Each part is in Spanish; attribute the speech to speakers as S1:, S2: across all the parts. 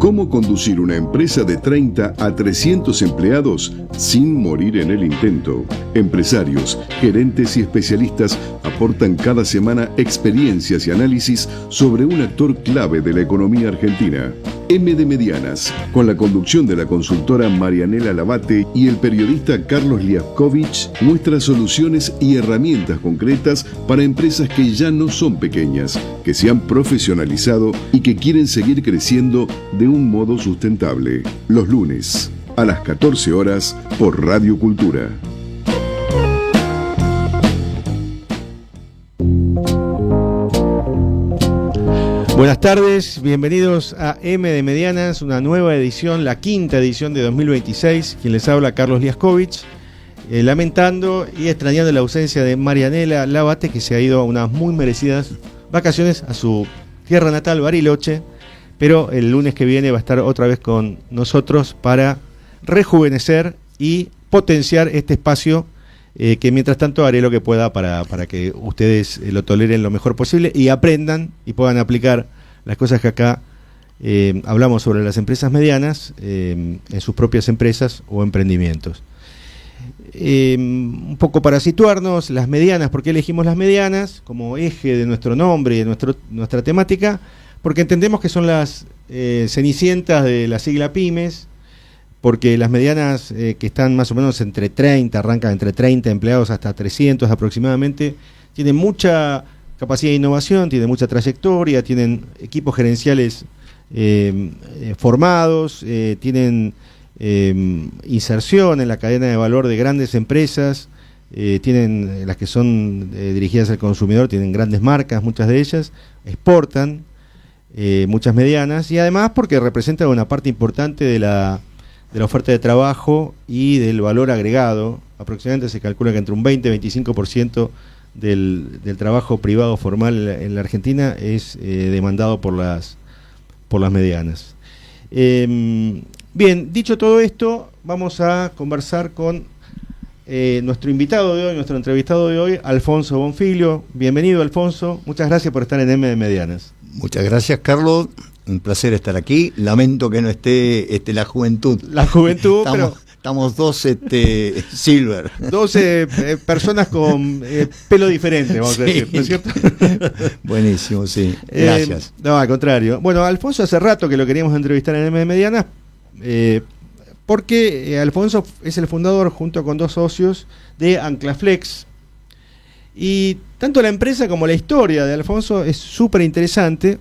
S1: ¿Cómo conducir una empresa de 30 a 300 empleados sin morir en el intento? Empresarios, gerentes y especialistas aportan cada semana experiencias y análisis sobre un actor clave de la economía argentina. M de Medianas, con la conducción de la consultora Marianela Labate y el periodista Carlos Liaskovich, muestra soluciones y herramientas concretas para empresas que ya no son pequeñas, que se han profesionalizado y que quieren seguir creciendo de un modo sustentable. Los lunes, a las 14 horas, por Radio Cultura.
S2: Buenas tardes, bienvenidos a M de Medianas, una nueva edición, la quinta edición de 2026. Quien les habla, Carlos Liaskovich, lamentando y extrañando la ausencia de Marianela Labate, que se ha ido a unas muy merecidas vacaciones a su tierra natal, Bariloche, pero el lunes que viene va a estar otra vez con nosotros para rejuvenecer y potenciar este espacio, que mientras tanto haré lo que pueda para que ustedes lo toleren lo mejor posible y aprendan y puedan aplicar las cosas que acá hablamos sobre las empresas medianas en sus propias empresas o emprendimientos. Un poco para situarnos, las medianas, ¿por qué elegimos las medianas como eje de nuestro nombre y de nuestra temática? Porque entendemos que son las cenicientas de la sigla Pymes, porque las medianas que están más o menos entre 30, arrancan entre 30 empleados hasta 300 aproximadamente, tienen mucha capacidad de innovación, tienen mucha trayectoria, tienen equipos gerenciales formados, tienen inserción en la cadena de valor de grandes empresas, tienen las que son dirigidas al consumidor, tienen grandes marcas, muchas de ellas, exportan muchas medianas, y además porque representan una parte importante de la oferta de trabajo y del valor agregado. Aproximadamente se calcula que entre un 20 y 25% del trabajo privado formal en la Argentina es demandado por las medianas. Bien, dicho todo esto, vamos a conversar con nuestro invitado de hoy, nuestro entrevistado de hoy, Alfonso Bonfiglio. Bienvenido, Alfonso. Muchas gracias por estar en M de Medianas.
S3: Muchas gracias, Carlos. Un placer estar aquí. Lamento que no esté la juventud.
S2: La juventud,
S3: estamos dos silver.
S2: 12 personas con pelo diferente, vamos a decir, ¿no es cierto?
S3: Buenísimo, sí. Gracias.
S2: No, al contrario. Bueno, Alfonso hace rato que lo queríamos entrevistar en M de Medianas, porque Alfonso es el fundador, junto con dos socios, de Anclaflex. Y tanto la empresa como la historia de Alfonso es súper interesante.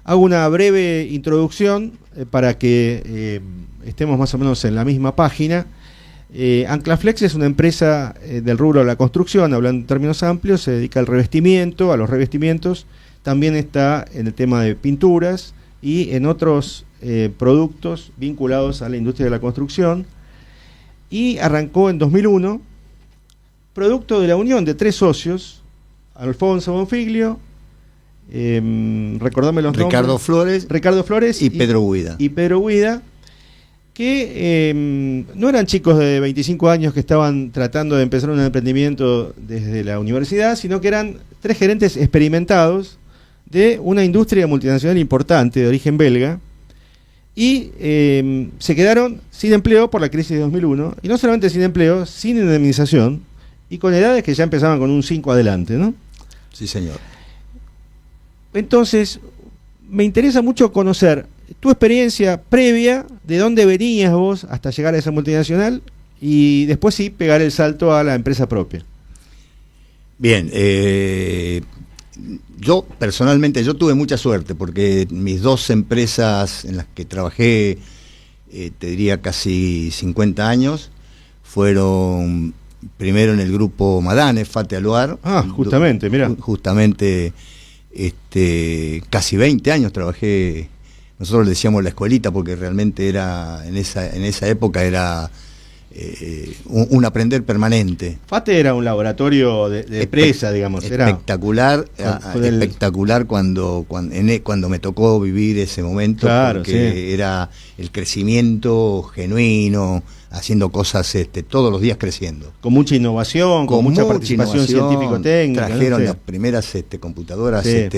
S2: Hago una breve introducción para que estemos más o menos en la misma página. Anclaflex es una empresa del rubro de la construcción, hablando en términos amplios, se dedica al revestimiento, a los revestimientos, también está en el tema de pinturas y en otros productos vinculados a la industria de la construcción, y arrancó en 2001, producto de la unión de tres socios, Alfonso Bonfiglio, recordame los
S3: Ricardo
S2: nombres. Ricardo Flores
S3: y Pedro Guida.
S2: Que no eran chicos de 25 años que estaban tratando de empezar un emprendimiento desde la universidad, sino que eran tres gerentes experimentados de una industria multinacional importante de origen belga, y se quedaron sin empleo por la crisis de 2001, y no solamente sin empleo, sin indemnización, y con edades que ya empezaban con un 5 adelante, ¿no?
S3: Sí, señor.
S2: Entonces, me interesa mucho conocer tu experiencia previa, de dónde venías vos hasta llegar a esa multinacional, y después sí, pegar el salto a la empresa propia.
S3: Bien, yo personalmente, yo tuve mucha suerte, porque mis dos empresas en las que trabajé, te diría casi 50 años, fueron primero en el grupo Madane, Fate Aluar.
S2: Justamente, mira.
S3: Justamente... casi 20 años trabajé, nosotros le decíamos la escuelita porque realmente era en esa época era un aprender permanente.
S2: FATE era un laboratorio de empresa, digamos.
S3: Espectacular, espectacular cuando me tocó vivir ese momento, claro, porque sí, era el crecimiento genuino, haciendo cosas todos los días creciendo.
S2: Con mucha innovación, con mucha participación científico-técnica.
S3: Trajeron
S2: ¿no?
S3: las primeras computadoras,
S2: Sí.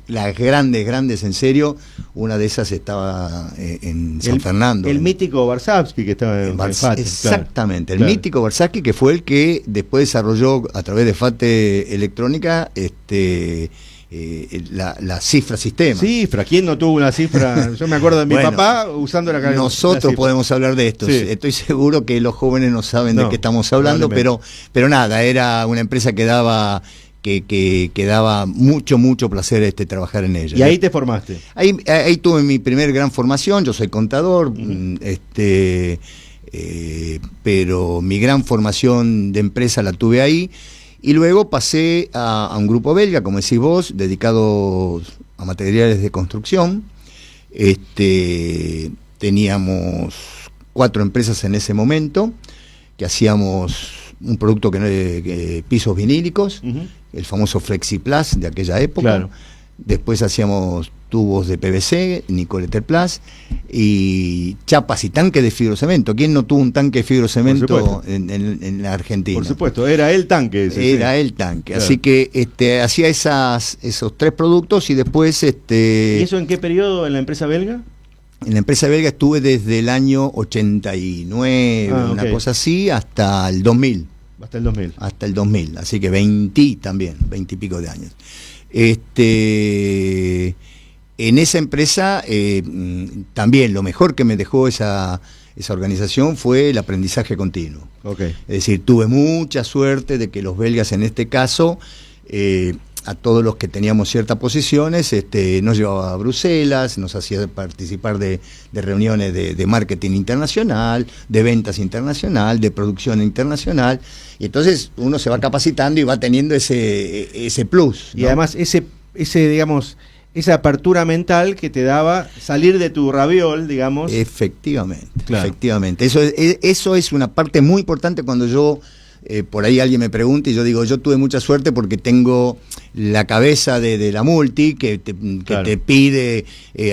S3: las grandes en serio. Una de esas estaba en San Fernando.
S2: El mítico Varsavsky que estaba en FATE.
S3: Exactamente,
S2: claro.
S3: el mítico Varsavsky, que fue el que después desarrolló a través de FATE Electrónica la cifra sistema.
S2: Cifra, ¿quién no tuvo una cifra? Yo me acuerdo de mi
S3: Bueno,
S2: papá usando la
S3: nosotros podemos hablar de esto.
S2: Sí.
S3: Estoy seguro que los jóvenes no saben de qué estamos hablando, pero nada, era una empresa que daba mucho placer trabajar en ella.
S2: Y ahí te formaste.
S3: Ahí tuve mi primer gran formación. Yo soy contador, pero mi gran formación de empresa la tuve ahí. Y luego pasé a un grupo belga, como decís vos, dedicado a materiales de construcción. Teníamos 4 empresas en ese momento, que hacíamos un producto pisos vinílicos, el famoso FlexiPlus de aquella época.
S2: Claro.
S3: Después hacíamos tubos de PVC, Nicoleter Plus, y chapas y tanques de fibrocemento. ¿Quién no tuvo un tanque de fibrocemento en la Argentina?
S2: Por supuesto, era el tanque.
S3: Era el tanque.
S2: Claro.
S3: Así que hacía esos 3 productos y después...
S2: ¿Y eso en qué periodo en la empresa belga?
S3: En la empresa belga estuve desde el año 89, una cosa así, hasta el 2000.
S2: Hasta el 2000.
S3: Hasta el 2000, así que 20 y pico de años. En esa empresa también lo mejor que me dejó esa organización fue el aprendizaje continuo.
S2: Okay.
S3: Es decir, tuve mucha suerte de que los belgas en este caso, a todos los que teníamos ciertas posiciones, nos llevaba a Bruselas, nos hacía participar de reuniones de marketing internacional, de ventas internacional, de producción internacional, y entonces uno se va capacitando y va teniendo ese plus, ¿no?
S2: Y además esa apertura mental que te daba salir de tu raviol, digamos.
S3: Efectivamente,
S2: claro.
S3: Efectivamente. Eso es una parte muy importante cuando yo... por ahí alguien me pregunta y yo digo, yo tuve mucha suerte porque tengo la cabeza de la multi que te pide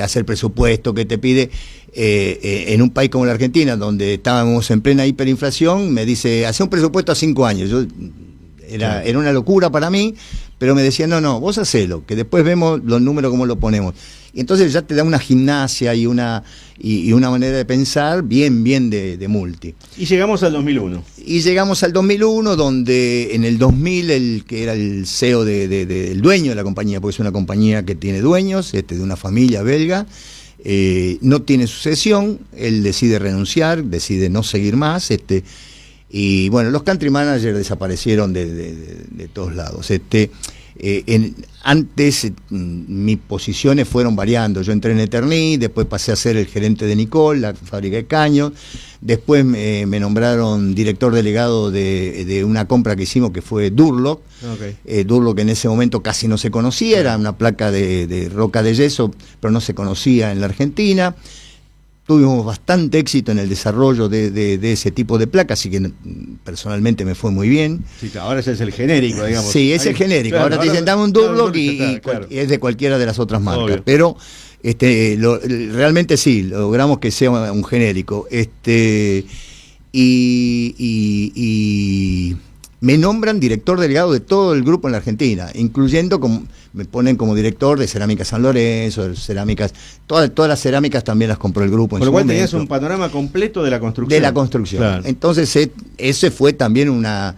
S3: hacer presupuesto, que te pide en un país como la Argentina, donde estábamos en plena hiperinflación, me dice, hace un presupuesto a 5 años. Era una locura para mí, pero me decía, no, vos hacelo, que después vemos los números cómo lo ponemos. Y entonces ya te da una gimnasia y una manera de pensar bien de multi.
S2: Y llegamos al 2001.
S3: Y llegamos al 2001, donde en el 2000 el que era el CEO del dueño de la compañía, porque es una compañía que tiene dueños, de una familia belga, no tiene sucesión, él decide renunciar, decide no seguir más, y bueno, los country managers desaparecieron de todos lados. Antes mis posiciones fueron variando. Yo entré en Eternit, después pasé a ser el gerente de Nicol, la fábrica de caños. Después me nombraron director delegado de una compra que hicimos que fue Durlock.
S2: Okay.
S3: Durlock en ese momento casi no se conocía, era una placa de roca de yeso, pero no se conocía en la Argentina. Tuvimos bastante éxito en el desarrollo de ese tipo de placas, así que personalmente me fue muy bien.
S2: Sí, ahora ese es el genérico, digamos.
S3: Sí, es el genérico.
S2: Claro,
S3: ahora te dicen, dame un Durlock y es de cualquiera de las otras marcas.
S2: Obvio.
S3: Pero realmente sí, logramos que sea un genérico. Y me nombran director delegado de todo el grupo en la Argentina, incluyendo, me ponen como director de Cerámicas San Lorenzo, de cerámicas, todas las cerámicas también las compró el grupo.
S2: Con lo cual tenías un panorama completo de la construcción.
S3: De la construcción.
S2: Claro.
S3: Entonces, ese fue también una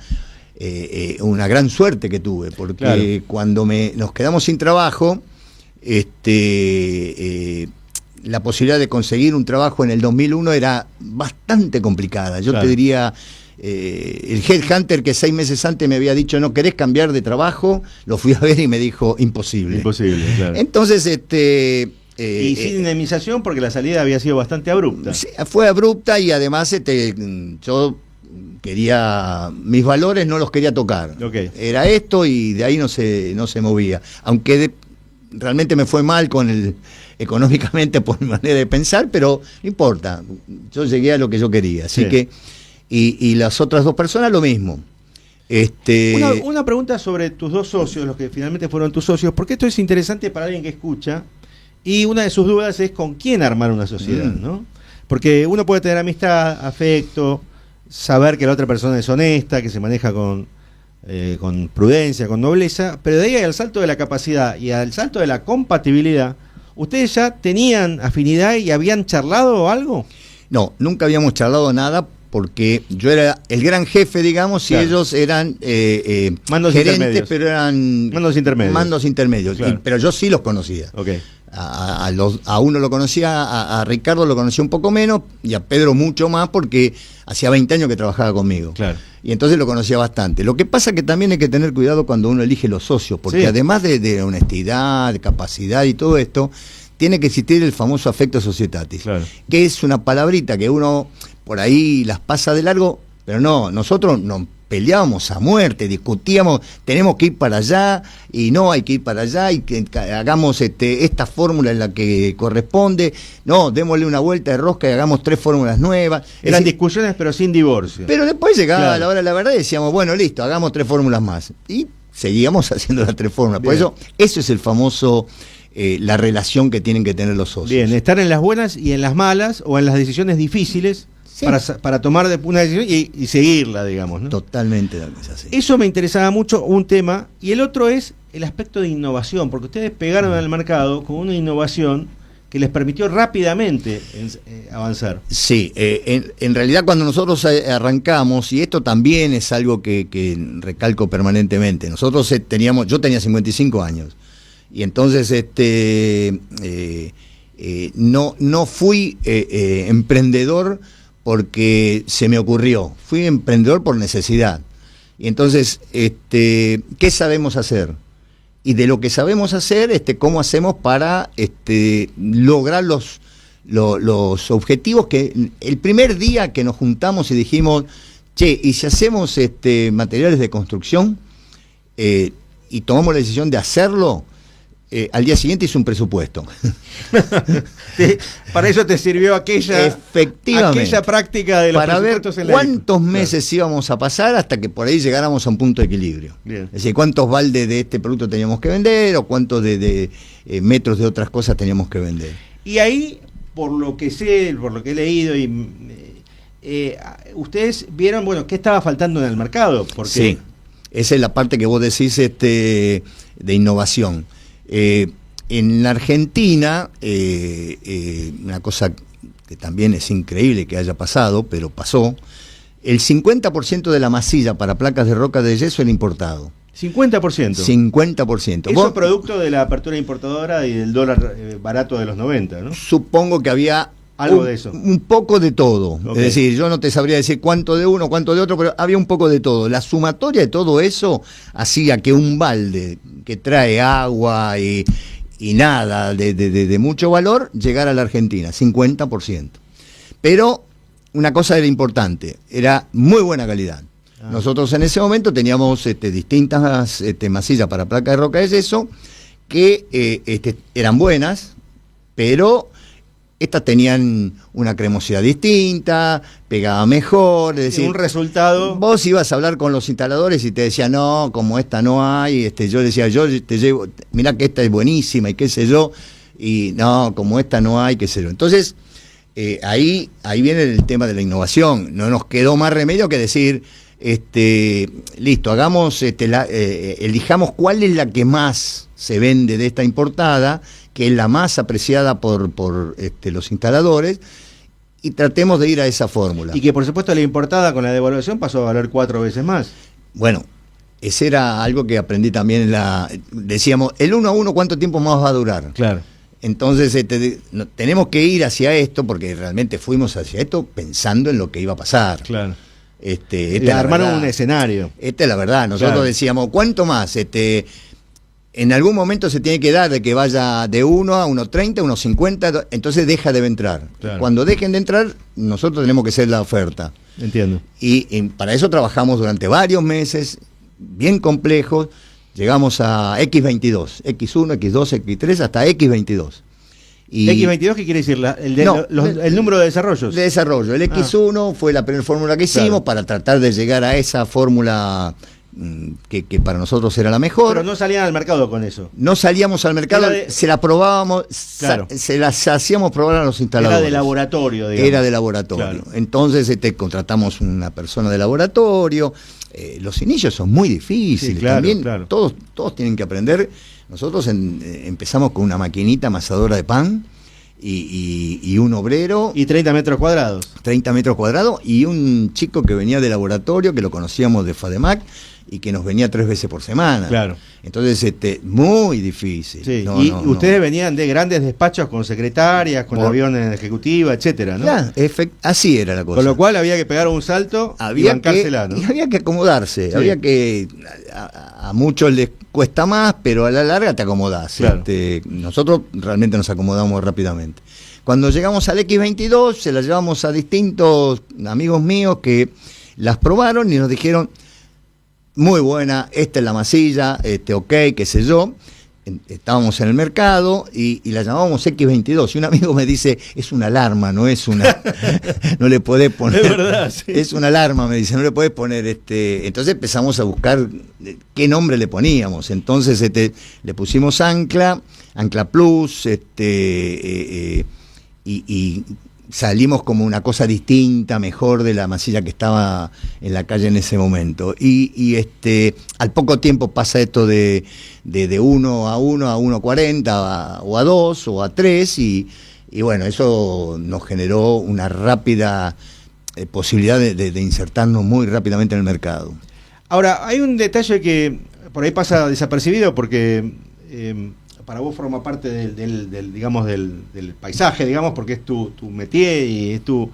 S3: gran suerte que tuve, porque cuando nos quedamos sin trabajo, la posibilidad de conseguir un trabajo en el 2001 era bastante complicada. Yo te diría... el headhunter que 6 meses antes me había dicho no querés cambiar de trabajo, lo fui a ver y me dijo imposible.
S2: Claro.
S3: Entonces
S2: y sin indemnización porque la salida había sido bastante abrupta.
S3: Fue abrupta y además yo quería, mis valores no los quería tocar.
S2: Okay.
S3: Era esto y de ahí no se movía, aunque realmente me fue mal económicamente por mi manera de pensar, pero no importa, yo llegué a lo que yo quería, así que y las otras 2 personas lo mismo.
S2: Una pregunta sobre tus 2 socios, los que finalmente fueron tus socios, porque esto es interesante para alguien que escucha, y una de sus dudas es con quién armar una sociedad, ¿no? Porque uno puede tener amistad, afecto, saber que la otra persona es honesta, que se maneja con prudencia, con nobleza, pero de ahí al salto de la capacidad y al salto de la compatibilidad, ¿ustedes ya tenían afinidad y habían charlado algo?
S3: No, nunca habíamos charlado nada porque yo era el gran jefe, digamos,
S2: Claro.
S3: y ellos eran
S2: Mandos
S3: gerentes,
S2: intermedios.
S3: pero eran
S2: Mandos intermedios. Claro.
S3: pero yo sí los conocía.
S2: Ok.
S3: A uno lo conocía, a Ricardo lo conocía un poco menos y a Pedro mucho más porque hacía 20 años que trabajaba conmigo.
S2: Claro.
S3: Y entonces lo conocía bastante. Lo que pasa que también hay que tener cuidado cuando uno elige los socios, porque
S2: Sí.
S3: además de honestidad, de capacidad y todo esto, tiene que existir el famoso affecto societatis,
S2: Claro.
S3: que es una palabrita que uno por ahí las pasa de largo, pero no, nosotros nos peleábamos a muerte, discutíamos, tenemos que ir para allá y no hay que ir para allá y que hagamos esta fórmula en la que corresponde, no, démosle una vuelta de rosca y hagamos 3 fórmulas nuevas. Es
S2: Eran
S3: decir,
S2: discusiones pero sin divorcio.
S3: pero después llegaba
S2: Claro.
S3: la hora de la verdad y decíamos, bueno, listo, hagamos 3 fórmulas más. Y seguíamos haciendo las 3 fórmulas. Por
S2: Bien.
S3: eso es el famoso, la relación que tienen que tener los socios.
S2: Bien, estar en las buenas y en las malas o en las decisiones difíciles
S3: Sí.
S2: para tomar una decisión y seguirla, digamos, ¿no?
S3: Totalmente es así.
S2: Eso me interesaba mucho, un tema, y el otro es el aspecto de innovación, porque ustedes pegaron al mercado con una innovación que les permitió rápidamente avanzar.
S3: Sí, en realidad cuando nosotros arrancamos, y esto también es algo que recalco permanentemente, nosotros yo tenía 55 años, y entonces no fui emprendedor porque se me ocurrió, fui emprendedor por necesidad. Y entonces, ¿qué sabemos hacer? Y de lo que sabemos hacer, ¿cómo hacemos para lograr los objetivos que el primer día que nos juntamos y dijimos, che, ¿y si hacemos materiales de construcción y tomamos la decisión de hacerlo? Al día siguiente hice un presupuesto.
S2: Para eso te sirvió
S3: Efectivamente,
S2: aquella práctica de los
S3: para ver
S2: presupuestos en la
S3: cuántos
S2: Claro.
S3: meses íbamos a pasar hasta que por ahí llegáramos a un punto de equilibrio.
S2: Bien.
S3: Es decir, cuántos baldes de este producto teníamos que vender o cuántos de metros de otras cosas teníamos que vender.
S2: Y ahí, por lo que sé, por lo que he leído, ustedes vieron, bueno, qué estaba faltando en el mercado. Porque
S3: Sí, esa es la parte que vos decís de innovación. En la Argentina, una cosa que también es increíble que haya pasado, pero pasó, el 50% de la masilla para placas de roca de yeso era importado.
S2: 50%.
S3: 50%.
S2: Eso es producto de la apertura importadora y del dólar barato de los 90, ¿no?
S3: Supongo que había
S2: Algo de eso.
S3: Un poco de todo.
S2: Ok.
S3: Es decir, yo no te sabría decir cuánto de uno, cuánto de otro, pero había un poco de todo. La sumatoria de todo eso hacía que un balde que trae agua y nada de mucho valor llegara a la Argentina, 50%. Pero una cosa era importante, era muy buena calidad. Nosotros en ese momento teníamos distintas masillas para placa de roca de yeso que eran buenas, pero estas tenían una cremosidad distinta, pegaba mejor, es decir,
S2: un resultado.
S3: Vos ibas a hablar con los instaladores y te decían, no, como esta no hay, yo decía, yo te llevo, mirá que esta es buenísima y qué sé yo, y no, como esta no hay, qué sé yo. Entonces, ahí viene el tema de la innovación. No nos quedó más remedio que decir, listo, hagamos, elijamos cuál es la que más se vende de esta importada, que es la más apreciada por los instaladores, y tratemos de ir a esa fórmula.
S2: Y que por supuesto la importada con la devaluación pasó a valer 4 veces más.
S3: Bueno, ese era algo que aprendí también decíamos, el 1 a 1, ¿cuánto tiempo más va a durar?
S2: Claro.
S3: Entonces tenemos que ir hacia esto, porque realmente fuimos hacia esto pensando en lo que iba a pasar.
S2: Claro.
S3: Armaron
S2: un escenario.
S3: Esta es la verdad. Nosotros
S2: Claro.
S3: decíamos, ¿cuánto más? En algún momento se tiene que dar de que vaya de 1 a 1.30, 1.50, entonces deja de entrar.
S2: Claro.
S3: Cuando dejen de entrar, nosotros tenemos que ser la oferta.
S2: Entiendo.
S3: Y para eso trabajamos durante varios meses, bien complejos. Llegamos a X22, X1, X2, X3, hasta X22. Y
S2: X22, ¿qué quiere decir? El número de desarrollos.
S3: de desarrollo. El X1 fue la primera fórmula que hicimos,
S2: Claro.
S3: para tratar de llegar a esa fórmula que para nosotros era la mejor.
S2: Pero no salían al mercado con eso.
S3: No salíamos al mercado, se la probábamos,
S2: claro,
S3: se las hacíamos probar a los instaladores.
S2: Era de laboratorio, digamos.
S3: Era de laboratorio. Claro. Entonces contratamos una persona de laboratorio. Los inicios son muy difíciles. Sí, claro, también claro. Todos tienen que aprender. Nosotros empezamos con una maquinita amasadora de pan y un obrero.
S2: Y 30 metros cuadrados.
S3: 30 metros cuadrados y un chico que venía de laboratorio, que lo conocíamos de FADEMAC, y que nos venía 3 veces por semana.
S2: Claro.
S3: Entonces, muy difícil.
S2: Sí. Ustedes venían de grandes despachos con secretarias, con aviones ejecutiva, etcétera, ¿no?
S3: Claro, así era la cosa.
S2: Con lo cual había que pegar un salto y bancársela, ¿no?
S3: Y había que acomodarse.
S2: Sí.
S3: Había que a muchos les cuesta más, pero a la larga te acomodás.
S2: Claro.
S3: Nosotros realmente nos acomodamos rápidamente. Cuando llegamos al X22, se la llevamos a distintos amigos míos que las probaron y nos dijeron: muy buena, esta es la masilla, ok, qué sé yo. Estábamos en el mercado y la llamábamos X22. Y un amigo me dice: es una alarma, no es una. No le podés poner.
S2: Es verdad, sí.
S3: Es una alarma, me dice, no le podés poner. Entonces empezamos a buscar qué nombre le poníamos. Entonces le pusimos Ancla Plus, y salimos como una cosa distinta, mejor de la masilla que estaba en la calle en ese momento. Y al poco tiempo pasa esto de 1 a 1 a 1.40 o a 2 o a 3 y bueno, eso nos generó una rápida posibilidad de insertarnos muy rápidamente en el mercado.
S2: Ahora, hay un detalle que por ahí pasa desapercibido porque para vos forma parte del paisaje, digamos, porque es tu métier y es tu...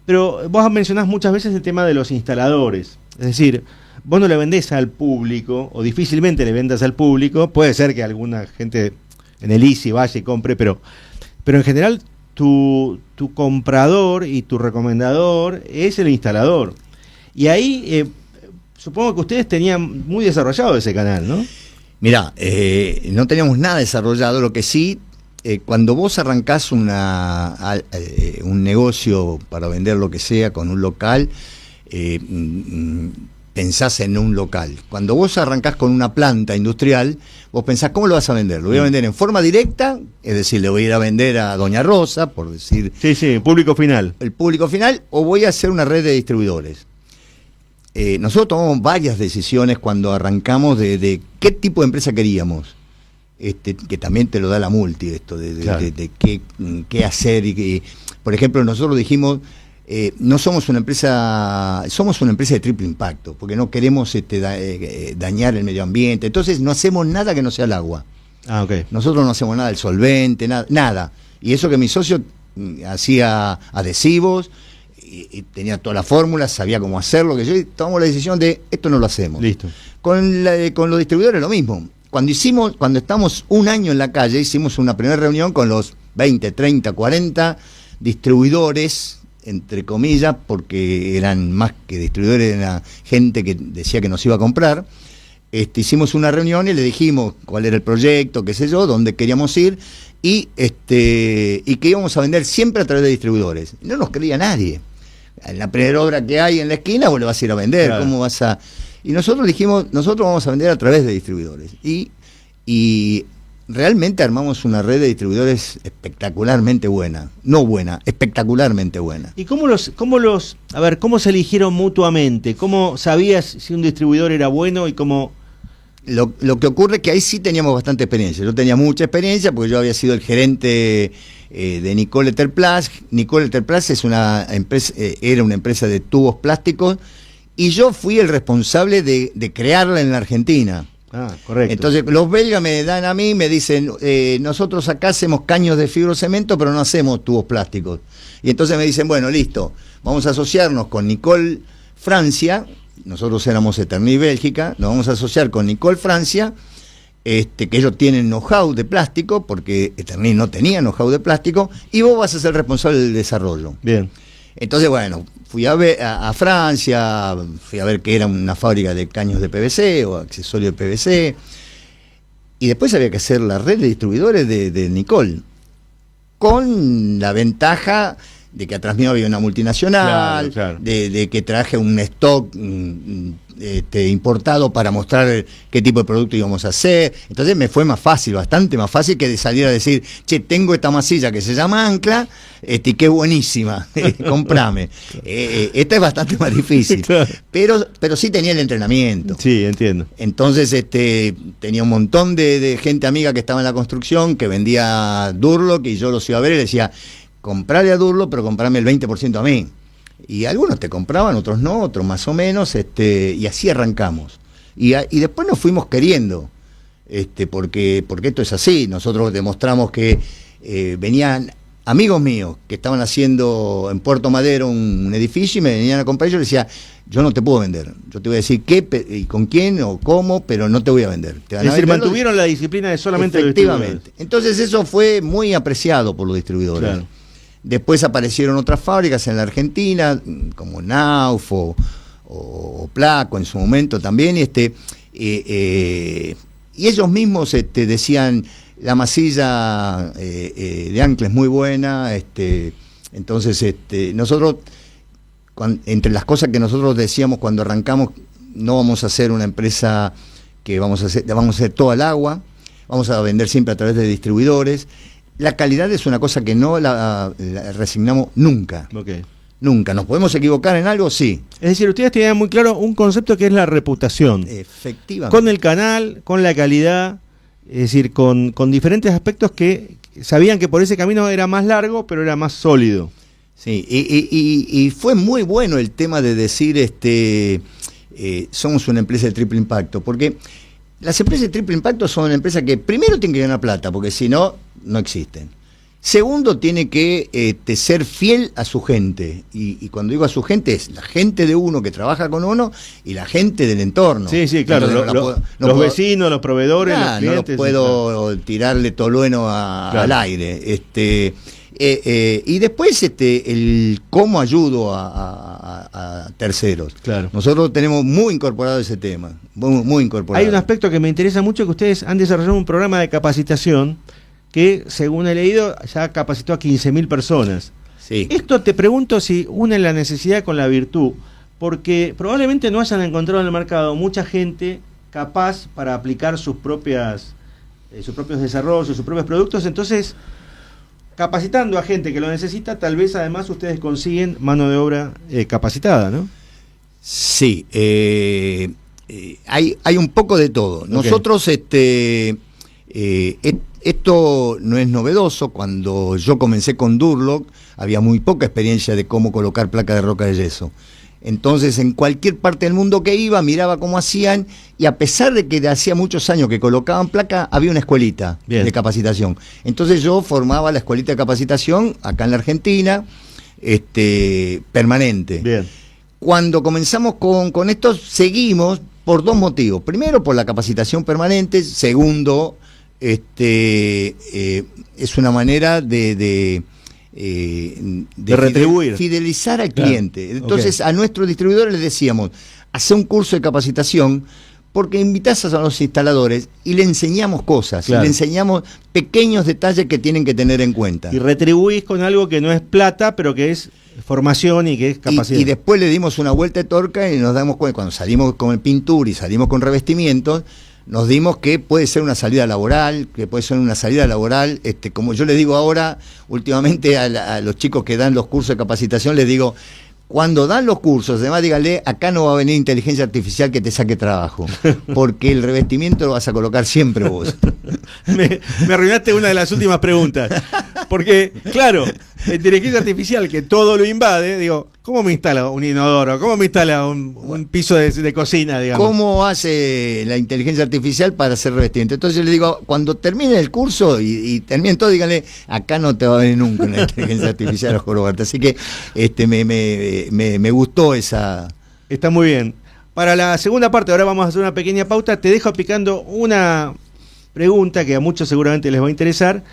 S2: Pero vos mencionás muchas veces el tema de los instaladores. Es decir, vos no le vendés al público, o difícilmente le vendas al público. Puede ser que alguna gente en el ICI vaya y compre, pero en general tu comprador y tu recomendador es el instalador. Y ahí supongo que ustedes tenían muy desarrollado ese canal, ¿no?
S3: Mirá, no teníamos nada desarrollado, lo que sí, cuando vos arrancás un negocio para vender lo que sea con un local, pensás en un local. Cuando vos arrancás con una planta industrial, vos pensás, ¿cómo lo vas a vender? ¿Lo voy a vender en forma directa? Es decir, le voy a ir a vender a Doña Rosa, por decir...
S2: Sí, público final.
S3: El público final, o voy a hacer una red de distribuidores. Nosotros tomamos varias decisiones cuando arrancamos de qué tipo de empresa queríamos, que también te lo da la multi, esto
S2: claro,
S3: de qué hacer. Por ejemplo, nosotros dijimos, no somos una empresa, somos una empresa de triple impacto, porque no queremos dañar el medio ambiente, entonces no hacemos nada que no sea el agua.
S2: Ah, okay.
S3: Nosotros no hacemos nada del solvente, nada. Y eso que mi socio hacía adhesivos, y tenía todas las fórmulas, sabía cómo hacerlo, que yo tomamos la decisión de esto no lo hacemos.
S2: Listo.
S3: Con los distribuidores lo mismo. Cuando estamos un año en la calle, hicimos una primera reunión con los 20, 30, 40 distribuidores, entre comillas, porque eran más que distribuidores, era gente que decía que nos iba a comprar. Hicimos una reunión y le dijimos cuál era el proyecto, qué sé yo, dónde queríamos ir, y que íbamos a vender siempre a través de distribuidores. No nos creía nadie. En la primera obra que hay en la esquina vos le vas a ir a vender, claro. ¿Cómo vas a...? Y nosotros dijimos, nosotros vamos a vender a través de distribuidores. Y realmente armamos una red de distribuidores espectacularmente buena. No buena, espectacularmente buena.
S2: ¿Y cómo se eligieron mutuamente? ¿Cómo sabías si un distribuidor era bueno y cómo...?
S3: Lo que ocurre es que ahí sí teníamos bastante experiencia. Yo tenía mucha experiencia porque yo había sido el gerente de Nicole Eterplast. Nicole Eterplast es era una empresa de tubos plásticos y yo fui el responsable de crearla en la Argentina.
S2: Ah, correcto.
S3: Entonces los belgas me dan a mí, me dicen, nosotros acá hacemos caños de fibrocemento, pero no hacemos tubos plásticos. Y entonces me dicen, bueno, listo, vamos a asociarnos con Nicole Francia. Nosotros éramos Eternit Bélgica, nos vamos a asociar con Nicole Francia, que ellos tienen know-how de plástico, porque Eternit no tenía know-how de plástico, y vos vas a ser responsable del desarrollo.
S2: Bien.
S3: Entonces, bueno, fui a Francia, fui a ver que era una fábrica de caños de PVC o accesorios de PVC, y después había que hacer la red de distribuidores de Nicole, con la ventaja que atrás mío había una multinacional,
S2: Claro.
S3: de que traje un stock importado para mostrar qué tipo de producto íbamos a hacer. Entonces me fue más fácil, bastante más fácil que de salir a decir, che, tengo esta masilla que se llama Ancla, y que es buenísima, comprame. Esta es bastante más difícil,
S2: Claro.
S3: pero sí tenía el entrenamiento.
S2: Sí, entiendo.
S3: Entonces tenía un montón de gente amiga que estaba en la construcción, que vendía Durlock, y yo los iba a ver y le decía, comprale a Durlock, pero comprame el 20% a mí. Y algunos te compraban, otros no, otros más o menos, y así arrancamos. Y después nos fuimos queriendo, porque esto es así. Nosotros demostramos que venían amigos míos que estaban haciendo en Puerto Madero un edificio y me venían a comprar, y yo les decía, yo no te puedo vender, yo te voy a decir qué y con quién o cómo, pero no te voy a vender. Te van
S2: Es
S3: a
S2: decir,
S3: vender
S2: mantuvieron la disciplina de solamente los
S3: efectivamente.
S2: distribuidores.
S3: Entonces eso fue muy apreciado por los distribuidores.
S2: Claro.
S3: Después aparecieron otras fábricas en la Argentina, como Nauf o Placo en su momento también, y ellos mismos decían, la masilla de Ancla es muy buena, entonces nosotros, entre las cosas que nosotros decíamos cuando arrancamos, no vamos a hacer una empresa que vamos a hacer toda el agua, vamos a vender siempre a través de distribuidores. La calidad es una cosa que no la resignamos nunca.
S2: Okay.
S3: Nunca. ¿Nos podemos equivocar en algo? Sí.
S2: Es decir, ustedes tenían muy claro un concepto que es la reputación.
S3: Efectivamente.
S2: Con el canal, con la calidad, es decir, con diferentes aspectos que sabían que por ese camino era más largo, pero era más sólido.
S3: Sí, y fue muy bueno el tema de decir, somos una empresa de triple impacto, porque las empresas de triple impacto son empresas que primero tienen que ganar plata, porque si no, no existen. Segundo, tiene que ser fiel a su gente. Y cuando digo a su gente, es la gente de uno que trabaja con uno y la gente del entorno.
S2: Sí, sí, claro.
S3: Entonces,
S2: Los vecinos, los proveedores,
S3: nah,
S2: los clientes.
S3: no puedo tirarle tolueno
S2: Claro.
S3: al aire. Y después el cómo ayudo a terceros.
S2: Claro.
S3: Nosotros tenemos muy incorporado ese tema. Muy incorporado.
S2: Hay un aspecto que me interesa mucho, que ustedes han desarrollado un programa de capacitación que, según he leído, ya capacitó a 15.000 personas.
S3: Sí.
S2: Esto te pregunto si une la necesidad con la virtud, porque probablemente no hayan encontrado en el mercado mucha gente capaz para aplicar sus propios desarrollos, sus propios productos. Entonces, capacitando a gente que lo necesita, tal vez además ustedes consiguen mano de obra capacitada, ¿no?
S3: Sí, hay un poco de todo.
S2: Okay.
S3: Nosotros, esto no es novedoso. Cuando yo comencé con Durlock, había muy poca experiencia de cómo colocar placa de roca de yeso. Entonces, en cualquier parte del mundo que iba, miraba cómo hacían, y a pesar de que hacía muchos años que colocaban placa, había una escuelita
S2: Bien.
S3: de capacitación. Entonces yo formaba la escuelita de capacitación acá en la Argentina, permanente.
S2: Bien.
S3: Cuando comenzamos con esto, seguimos por dos motivos. Primero, por la capacitación permanente. Segundo, es una manera de
S2: retribuir.
S3: Fidelizar al
S2: Claro.
S3: cliente. Entonces,
S2: Okay.
S3: a nuestros distribuidores les decíamos, hace un curso de capacitación, porque invitás a los instaladores y le enseñamos cosas,
S2: Claro.
S3: le enseñamos pequeños detalles que tienen que tener en cuenta.
S2: Y retribuís con algo que no es plata, pero que es formación y que es capacidad.
S3: Y después le dimos una vuelta de torca y nos damos cuenta, cuando salimos con el pintura y salimos con revestimientos, nos dimos que puede ser una salida laboral, como yo les digo ahora, últimamente a los chicos que dan los cursos de capacitación, les digo, cuando dan los cursos, además díganle, acá no va a venir inteligencia artificial que te saque trabajo, porque el revestimiento lo vas a colocar siempre vos.
S2: Me arruinaste una de las últimas preguntas. Porque, claro, la inteligencia artificial que todo lo invade, digo, ¿cómo me instala un inodoro? ¿Cómo me instala un piso de cocina, digamos?
S3: ¿Cómo hace la inteligencia artificial para hacer revestimiento? Entonces le digo, cuando terminen el curso y terminen todo, díganle, acá no te va a venir nunca una inteligencia artificial a jorobarte. Así que me gustó esa...
S2: Está muy bien. Para la segunda parte, ahora vamos a hacer una pequeña pauta. Te dejo picando una pregunta que a muchos seguramente les va a interesar,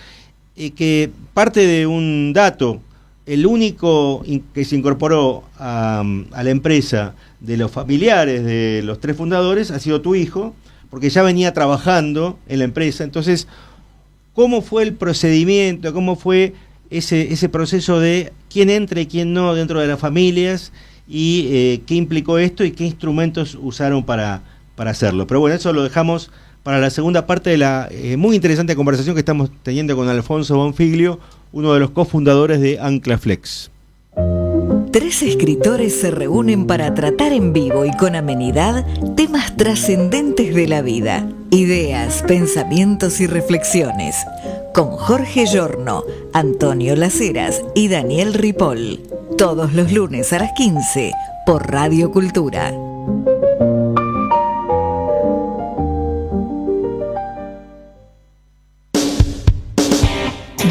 S2: que parte de un dato. El único que se incorporó a la empresa de los familiares de los tres fundadores ha sido tu hijo, porque ya venía trabajando en la empresa. Entonces, ¿cómo fue el procedimiento? ¿Cómo fue ese proceso de quién entra y quién no dentro de las familias y qué implicó esto y qué instrumentos usaron para hacerlo. Pero bueno, eso lo dejamos para la segunda parte de la muy interesante conversación que estamos teniendo con Alfonso Bonfiglio, uno de los cofundadores de Anclaflex.
S4: 3 escritores se reúnen para tratar en vivo y con amenidad temas trascendentes de la vida, ideas, pensamientos y reflexiones, con Jorge Giorno, Antonio Laceras y Daniel Ripoll, todos los lunes a las 15 por Radio Cultura.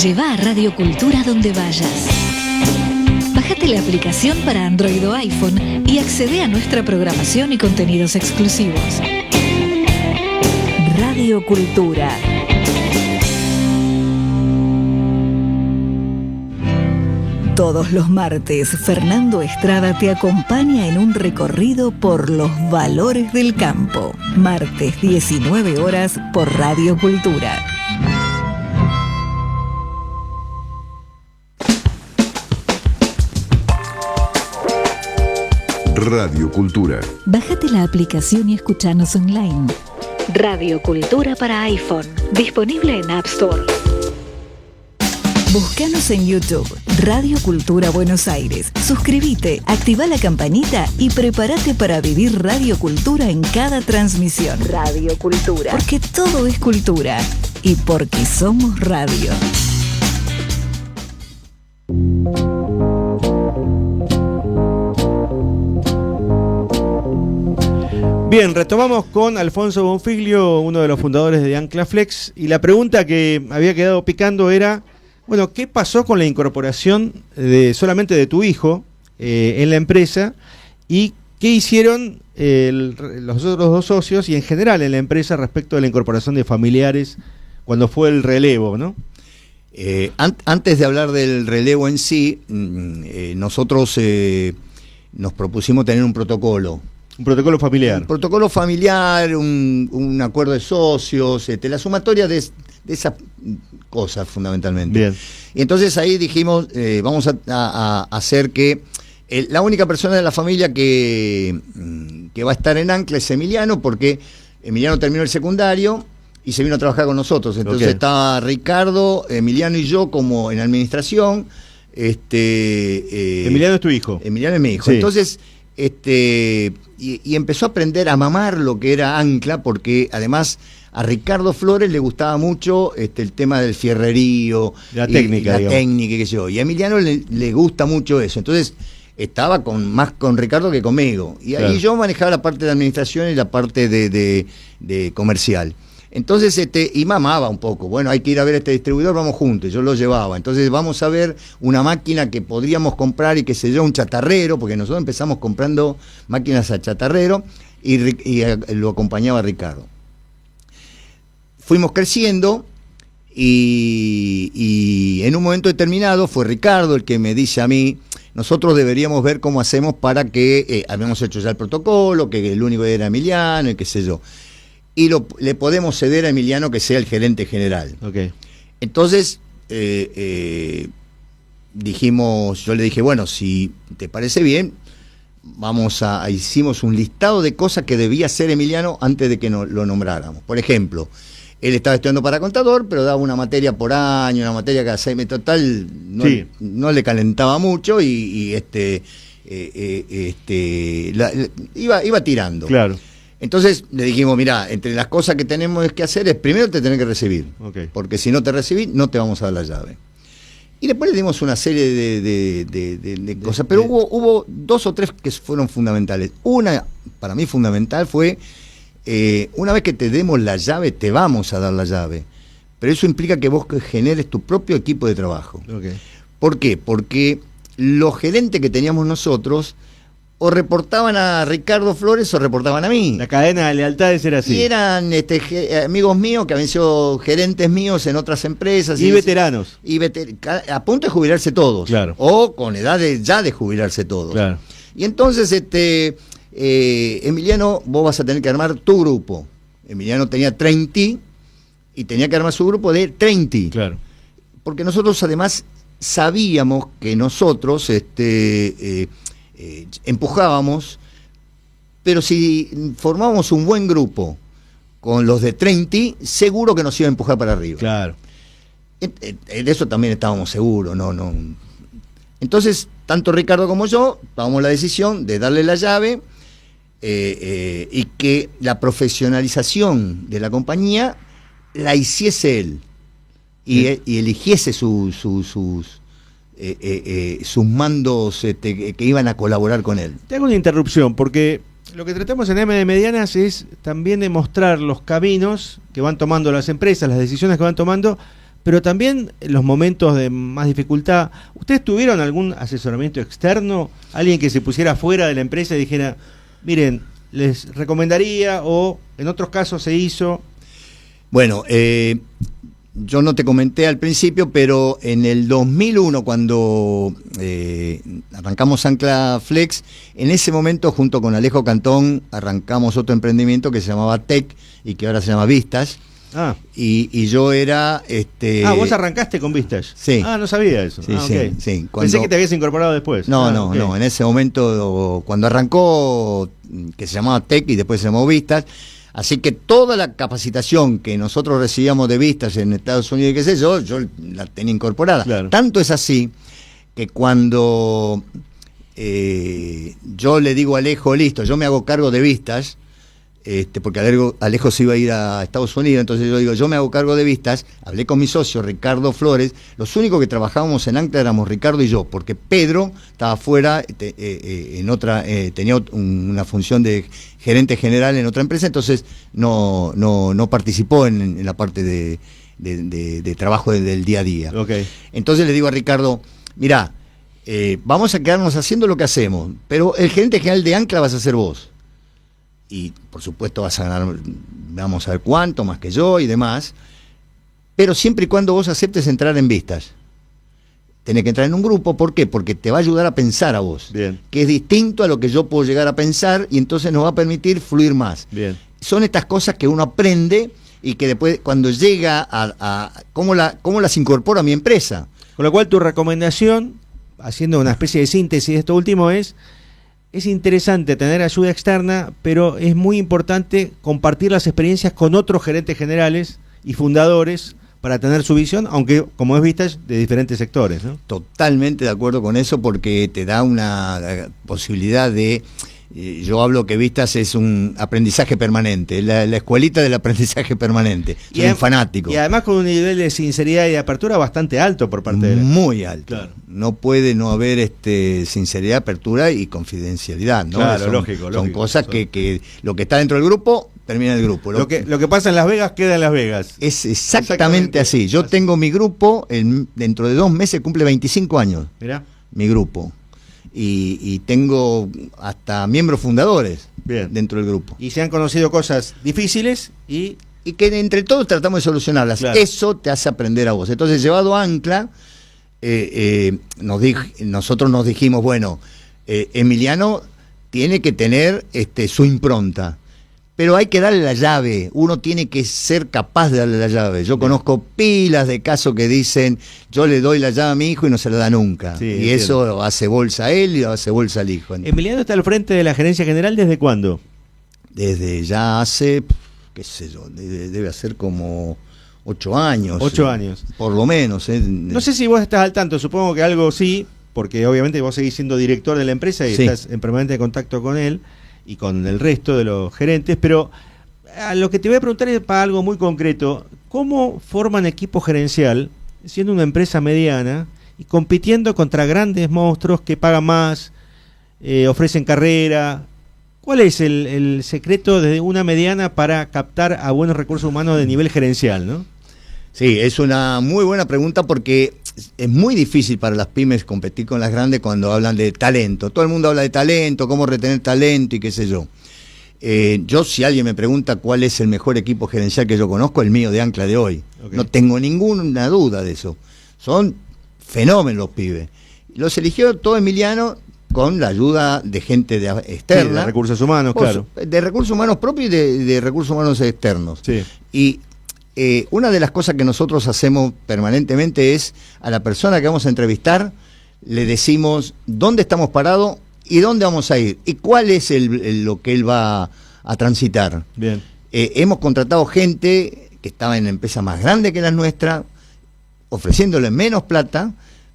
S5: Lleva a Radio Cultura donde vayas. Bájate la aplicación para Android o iPhone y accede a nuestra programación y contenidos exclusivos.
S4: Radio Cultura. Todos los martes, Fernando Estrada te acompaña en un recorrido por los valores del campo. Martes, 19 horas, por Radio Cultura.
S1: Radio Cultura.
S5: Bájate la aplicación y escuchanos online. Radio Cultura para iPhone, disponible en App Store.
S4: Búscanos en YouTube, Radio Cultura Buenos Aires. Suscríbete, activa la campanita y prepárate para vivir Radio Cultura en cada transmisión. Radio Cultura. Porque todo es cultura y porque somos radio.
S2: Bien, retomamos con Alfonso Bonfiglio, uno de los fundadores de Anclaflex, y la pregunta que había quedado picando era, bueno, ¿qué pasó con la incorporación solamente de tu hijo en la empresa y qué hicieron los otros 2 socios y en general en la empresa respecto de la incorporación de familiares cuando fue el relevo, ¿no?
S3: Antes de hablar del relevo en sí, nosotros nos propusimos tener un protocolo.
S2: Un protocolo familiar.
S3: Un protocolo familiar, un acuerdo de socios, la sumatoria de esas cosas fundamentalmente.
S2: Bien.
S3: Y entonces ahí dijimos, vamos a hacer que la única persona de la familia que va a estar en Ancla es Emiliano, porque Emiliano terminó el secundario y se vino a trabajar con nosotros. Entonces estaba Ricardo, Emiliano y yo como en administración.
S2: Emiliano es tu hijo.
S3: Emiliano es mi hijo.
S2: Sí.
S3: Entonces, y empezó a aprender a mamar lo que era Ancla, porque además a Ricardo Flores le gustaba mucho el tema del fierrerío,
S2: la técnica,
S3: y qué sé yo. Y a Emiliano le gusta mucho eso. Entonces estaba más con Ricardo que conmigo. Y ahí yo manejaba la parte de administración y la parte de comercial. Entonces, y mamaba un poco. Bueno, hay que ir a ver este distribuidor, vamos juntos. Yo lo llevaba. Entonces, vamos a ver una máquina que podríamos comprar y que se lleva un chatarrero, porque nosotros empezamos comprando máquinas a chatarrero y lo acompañaba Ricardo. Fuimos creciendo y en un momento determinado fue Ricardo el que me dice a mí, nosotros deberíamos ver cómo hacemos para que, habíamos hecho ya el protocolo, que el único era Emiliano y qué sé yo. Y le podemos ceder a Emiliano que sea el gerente general.
S2: Okay.
S3: Entonces, yo le dije, bueno, si te parece bien, hicimos un listado de cosas que debía hacer Emiliano antes de que lo nombráramos. Por ejemplo, él estaba estudiando para contador, pero daba una materia por año, una materia cada 6 meses, total, no le calentaba mucho y iba tirando.
S2: Claro.
S3: Entonces le dijimos, mirá, entre las cosas que tenemos que hacer es primero te tenés que recibir, porque si no te recibís no te vamos a dar la llave. Y después le dimos una serie de cosas, pero hubo 2 o 3 que fueron fundamentales. Una, para mí fundamental, fue, una vez que te demos la llave, te vamos a dar la llave, pero eso implica que vos generes tu propio equipo de trabajo. ¿Por qué? Porque los gerentes que teníamos nosotros o reportaban a Ricardo Flores o reportaban a mí.
S2: La cadena de lealtades era así.
S3: Y eran amigos míos que habían sido gerentes míos en otras empresas.
S2: Y veteranos.
S3: A punto de jubilarse todos.
S2: Claro.
S3: O con edad ya de jubilarse todos.
S2: Claro.
S3: Y entonces, Emiliano, vos vas a tener que armar tu grupo. Emiliano tenía 30 y tenía que armar su grupo de 30.
S2: Claro.
S3: Porque nosotros además sabíamos que nosotros empujábamos, pero si formábamos un buen grupo con los de 30, seguro que nos iba a empujar para arriba.
S2: Claro.
S3: De eso también estábamos seguros, no. Entonces, tanto Ricardo como yo tomamos la decisión de darle la llave y que la profesionalización de la compañía la hiciese él y eligiese sus mandos que iban a colaborar con él.
S2: Te hago una interrupción, porque lo que tratamos en M de Medianas es también de mostrar los caminos que van tomando las empresas, las decisiones que van tomando, pero también los momentos de más dificultad. ¿Ustedes tuvieron algún asesoramiento externo? ¿Alguien que se pusiera fuera de la empresa y dijera, miren, les recomendaría, o en otros casos se hizo?
S3: Bueno, yo no te comenté al principio, pero en el 2001, cuando arrancamos Ancla Flex, en ese momento, junto con Alejo Cantón, arrancamos otro emprendimiento que se llamaba Tech y que ahora se llama Vistas.
S2: Ah.
S3: Y yo era...
S2: vos arrancaste con Vistas.
S3: Sí.
S2: Ah, no sabía eso.
S3: Sí,
S2: okay.
S3: sí.
S2: Pensé que te habías incorporado después.
S3: No,
S2: okay.
S3: no, en ese momento, cuando arrancó, que se llamaba Tech y después se llamó Vistas, así que toda la capacitación que nosotros recibíamos de Vistas en Estados Unidos y qué sé yo la tenía incorporada.
S2: Claro.
S3: Tanto es así que cuando yo le digo a Alejo, listo, yo me hago cargo de Vistas, porque Alejo se iba a ir a Estados Unidos, entonces yo digo, yo me hago cargo de Vistas, hablé con mi socio Ricardo Flores, los únicos que trabajábamos en Ancla éramos Ricardo y yo, porque Pedro estaba fuera, en otra, tenía una función de gerente general en otra empresa, entonces no participó en la parte de trabajo del día a día.
S2: Okay.
S3: Entonces le digo a Ricardo, mirá, vamos a quedarnos haciendo lo que hacemos, pero el gerente general de Ancla vas a ser vos. Y por supuesto vas a ganar, vamos a ver cuánto, más que yo y demás, pero siempre y cuando vos aceptes entrar en Vistas. Tenés que entrar en un grupo, ¿por qué? Porque te va a ayudar a pensar a vos. Bien. Que es distinto a lo que yo puedo llegar a pensar y entonces nos va a permitir fluir más.
S2: Bien.
S3: Son estas cosas que uno aprende y que después cuando llega a cómo las incorpora a mi empresa.
S2: Con lo cual tu recomendación, haciendo una especie de síntesis de esto último, es interesante tener ayuda externa, pero es muy importante compartir las experiencias con otros gerentes generales y fundadores para tener su visión, aunque, como es Vistas, de diferentes sectores, ¿no?
S3: Totalmente de acuerdo con eso, porque te da una posibilidad de... yo hablo que Vistas es un aprendizaje permanente, la escuelita del aprendizaje permanente. Soy un fanático.
S2: Y además con un nivel de sinceridad y de apertura bastante alto por parte de él.
S3: Muy alto.
S2: Claro.
S3: No puede no haber sinceridad, apertura y confidencialidad, ¿no?
S2: Claro, lógico.
S3: Son cosas que lo que está dentro del grupo, termina en el grupo.
S2: Lo que pasa en Las Vegas, queda en Las Vegas.
S3: Es exactamente así. Yo tengo mi grupo, dentro de 2 meses cumple 25 años.
S2: Mirá.
S3: Mi grupo. Y tengo hasta miembros fundadores. Bien. Dentro del grupo.
S2: Y se han conocido cosas difíciles y
S3: que entre todos tratamos de solucionarlas. Claro. Eso te hace aprender a vos. Entonces, llevado a Ancla, nosotros nos dijimos, bueno, Emiliano tiene que tener su impronta, pero hay que darle la llave, uno tiene que ser capaz de darle la llave. Yo conozco pilas de casos que dicen, yo le doy la llave a mi hijo y no se la da nunca, sí, y entiendo. Eso hace bolsa a él y hace bolsa al hijo.
S2: Emiliano está al frente de la gerencia general, ¿desde cuándo?
S3: Desde ya hace, qué sé yo, debe hacer como 8 años.
S2: 8 años.
S3: Por lo menos.
S2: No sé si vos estás al tanto, supongo que algo sí, porque obviamente vos seguís siendo director de la empresa y sí. Estás en permanente contacto con él y con el resto de los gerentes, pero a lo que te voy a preguntar es para algo muy concreto. ¿Cómo forman equipo gerencial siendo una empresa mediana y compitiendo contra grandes monstruos que pagan más, ofrecen carrera? ¿Cuál es el secreto de una mediana para captar a buenos recursos humanos de nivel gerencial, no?
S3: Sí, es una muy buena pregunta porque es muy difícil para las pymes competir con las grandes cuando hablan de talento. Todo el mundo habla de talento, cómo retener talento y qué sé yo. Yo, si alguien me pregunta cuál es el mejor equipo gerencial que yo conozco, el mío de Ancla de hoy. Okay. No tengo ninguna duda de eso. Son fenómenos los pibes. Los eligió todo Emiliano con la ayuda de gente externa.
S2: Sí, de recursos humanos, claro.
S3: De recursos humanos propios y de recursos humanos externos.
S2: Sí.
S3: Y una de las cosas que nosotros hacemos permanentemente es a la persona que vamos a entrevistar, le decimos dónde estamos parados y dónde vamos a ir y cuál es lo que él va a transitar.
S2: Bien.
S3: Hemos contratado gente que estaba en empresas más grandes que las nuestras, ofreciéndole menos plata,